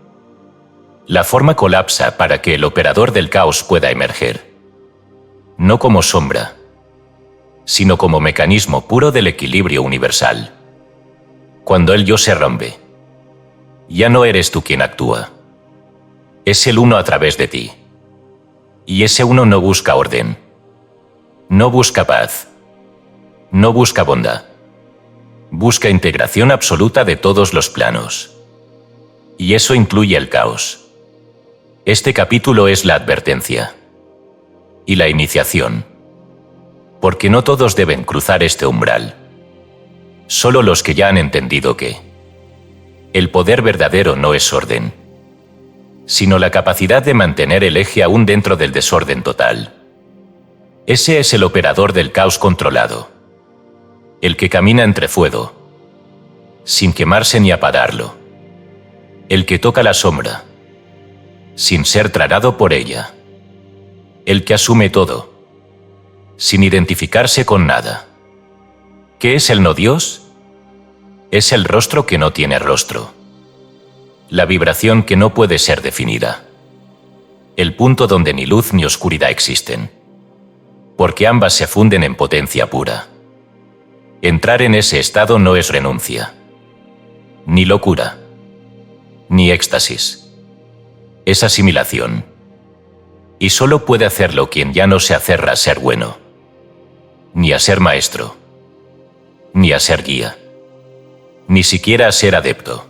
La forma colapsa para que el operador del caos pueda emerger. No como sombra, sino como mecanismo puro del equilibrio universal. Cuando el yo se rompe, ya no eres tú quien actúa. Es el uno a través de ti. Y ese uno no busca orden. No busca paz. No busca bondad. Busca integración absoluta de todos los planos. Y eso incluye el caos. Este capítulo es la advertencia. Y la iniciación. Porque no todos deben cruzar este umbral. Solo los que ya han entendido que el poder verdadero no es orden, sino la capacidad de mantener el eje aún dentro del desorden total. Ese es el operador del caos controlado. El que camina entre fuego, sin quemarse ni apagarlo. El que toca la sombra, sin ser tragado por ella. El que asume todo, sin identificarse con nada. ¿Qué es el no Dios? Es el rostro que no tiene rostro. La vibración que no puede ser definida. El punto donde ni luz ni oscuridad existen. Porque ambas se funden en potencia pura. Entrar en ese estado no es renuncia, ni locura, ni éxtasis. Es asimilación. Y solo puede hacerlo quien ya no se aferra a ser bueno, ni a ser maestro, ni a ser guía, ni siquiera a ser adepto.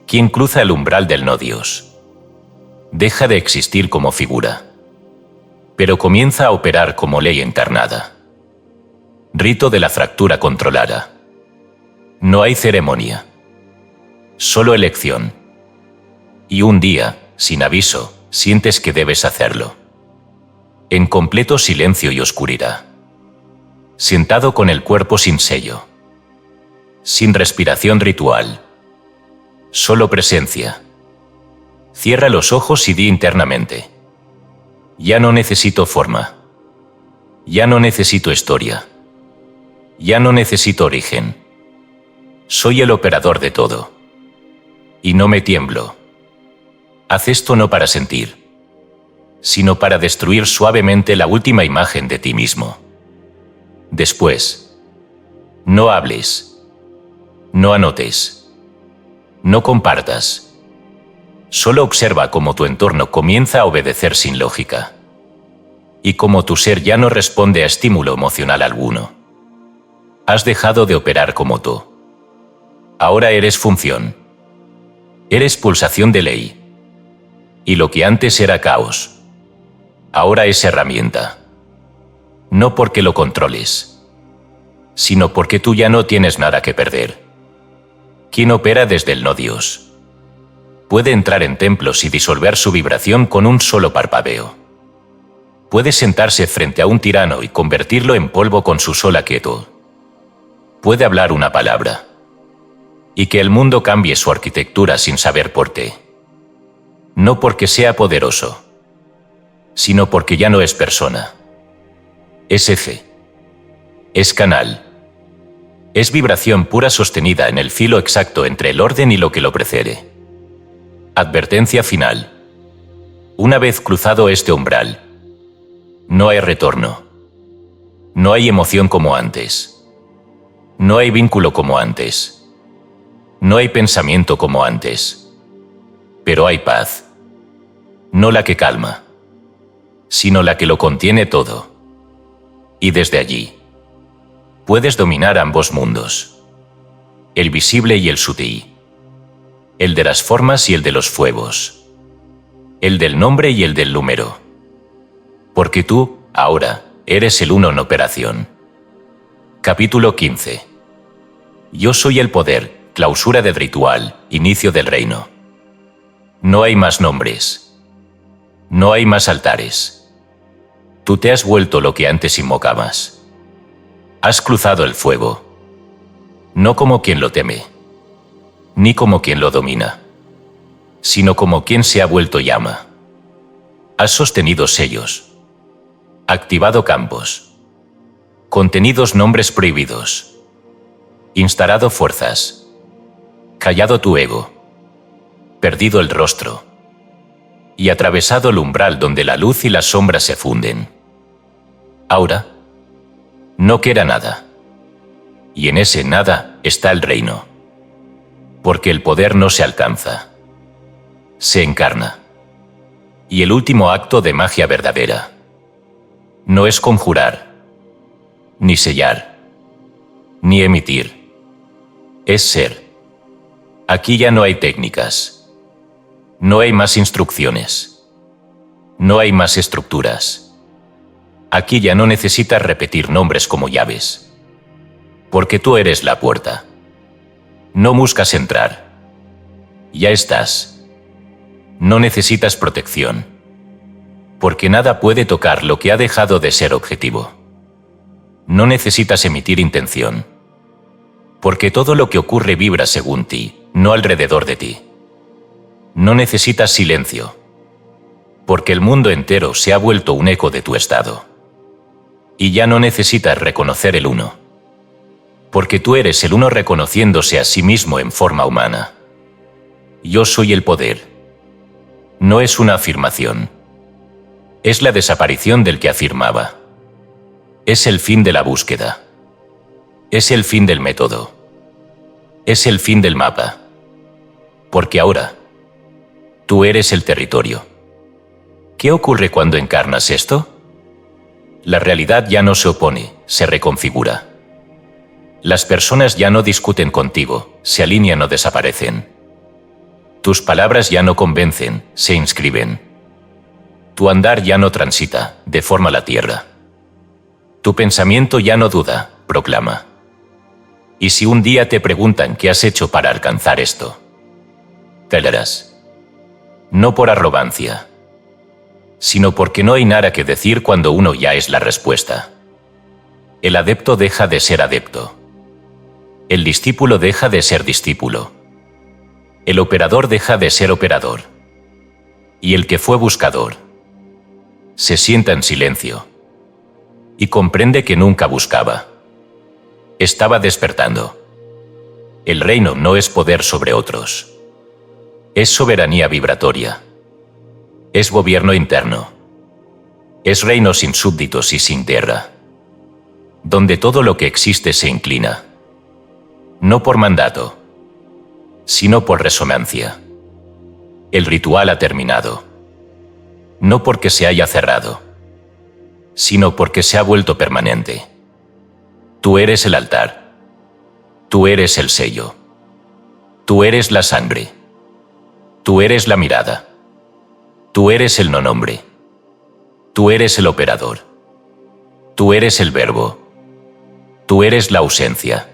Quien cruza el umbral del no Dios deja de existir como figura, pero comienza a operar como ley encarnada. Rito de la fractura controlada. No hay ceremonia, solo elección. Y un día, sin aviso, sientes que debes hacerlo. En completo silencio y oscuridad. Sentado con el cuerpo sin sello. Sin respiración ritual. Solo presencia. Cierra los ojos y di internamente: ya no necesito forma. Ya no necesito historia. Ya no necesito origen. Soy el operador de todo. Y no me tiemblo. Haz esto no para sentir, sino para destruir suavemente la última imagen de ti mismo. Después, no hables. No anotes. No compartas. Solo observa cómo tu entorno comienza a obedecer sin lógica. Y cómo tu ser ya no responde a estímulo emocional alguno. Has dejado de operar como tú. Ahora eres función. Eres pulsación de ley. Y lo que antes era caos, ahora es herramienta. No porque lo controles, sino porque tú ya no tienes nada que perder. Quien opera desde el no Dios puede entrar en templos y disolver su vibración con un solo parpadeo. Puede sentarse frente a un tirano y convertirlo en polvo con su sola quietud. Puede hablar una palabra y que el mundo cambie su arquitectura sin saber por qué. No porque sea poderoso, sino porque ya no es persona. Es eje. Es canal. Es vibración pura sostenida en el filo exacto entre el orden y lo que lo precede. Advertencia final. Una vez cruzado este umbral, no hay retorno. No hay emoción como antes. No hay vínculo como antes. No hay pensamiento como antes. Pero hay paz. No la que calma, sino la que lo contiene todo. Y desde allí, puedes dominar ambos mundos, el visible y el sutil, el de las formas y el de los fuegos, el del nombre y el del número. Porque tú, ahora, eres el uno en operación. Capítulo 15. Yo soy el poder, clausura del ritual, inicio del reino. No hay más nombres. No hay más altares. Tú te has vuelto lo que antes invocabas. Has cruzado el fuego. No como quien lo teme, ni como quien lo domina, sino como quien se ha vuelto llama. Has sostenido sellos, activado campos, contenidos nombres prohibidos, instalado fuerzas, callado tu ego, perdido el rostro, y atravesado el umbral donde la luz y la sombra se funden. Ahora, no queda nada, y en ese nada está el reino, porque el poder no se alcanza, se encarna. Y el último acto de magia verdadera no es conjurar, ni sellar, ni emitir, es ser. Aquí ya no hay técnicas, no hay más instrucciones, no hay más estructuras. Aquí ya no necesitas repetir nombres como llaves, porque tú eres la puerta. No buscas entrar, ya estás. No necesitas protección, porque nada puede tocar lo que ha dejado de ser objetivo. No necesitas emitir intención, porque todo lo que ocurre vibra según ti, no alrededor de ti. No necesitas silencio, porque el mundo entero se ha vuelto un eco de tu estado. Y ya no necesitas reconocer el uno, porque tú eres el uno reconociéndose a sí mismo en forma humana. Yo soy el poder. No es una afirmación. Es la desaparición del que afirmaba. Es el fin de la búsqueda. Es el fin del método. Es el fin del mapa. Porque ahora, tú eres el territorio. ¿Qué ocurre cuando encarnas esto? La realidad ya no se opone, se reconfigura. Las personas ya no discuten contigo, se alinean o desaparecen. Tus palabras ya no convencen, se inscriben. Tu andar ya no transita, deforma la tierra. Tu pensamiento ya no duda, proclama. Y si un día te preguntan qué has hecho para alcanzar esto, te dirás, no por arrogancia, sino porque no hay nada que decir cuando uno ya es la respuesta. El adepto deja de ser adepto. El discípulo deja de ser discípulo. El operador deja de ser operador. Y el que fue buscador se sienta en silencio y comprende que nunca buscaba. Estaba despertando. El reino no es poder sobre otros. Es soberanía vibratoria. Es gobierno interno. Es reino sin súbditos y sin tierra, donde todo lo que existe se inclina, no por mandato, sino por resonancia. El ritual ha terminado, no porque se haya cerrado, sino porque se ha vuelto permanente. Tú eres el altar, tú eres el sello, tú eres la sangre, tú eres la mirada, tú eres el no nombre, tú eres el operador, tú eres el verbo, tú eres la ausencia,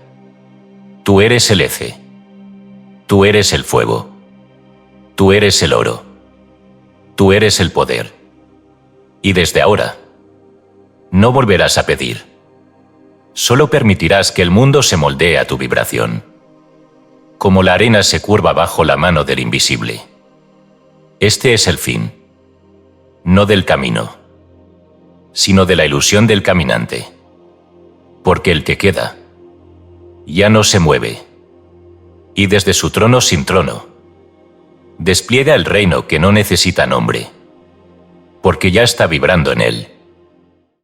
tú eres el eje, tú eres el fuego, tú eres el oro, tú eres el poder. Y desde ahora, no volverás a pedir. Solo permitirás que el mundo se moldee a tu vibración, como la arena se curva bajo la mano del invisible. Este es el fin, no del camino, sino de la ilusión del caminante. Porque el que queda ya no se mueve, y desde su trono sin trono despliega el reino que no necesita nombre, porque ya está vibrando en él.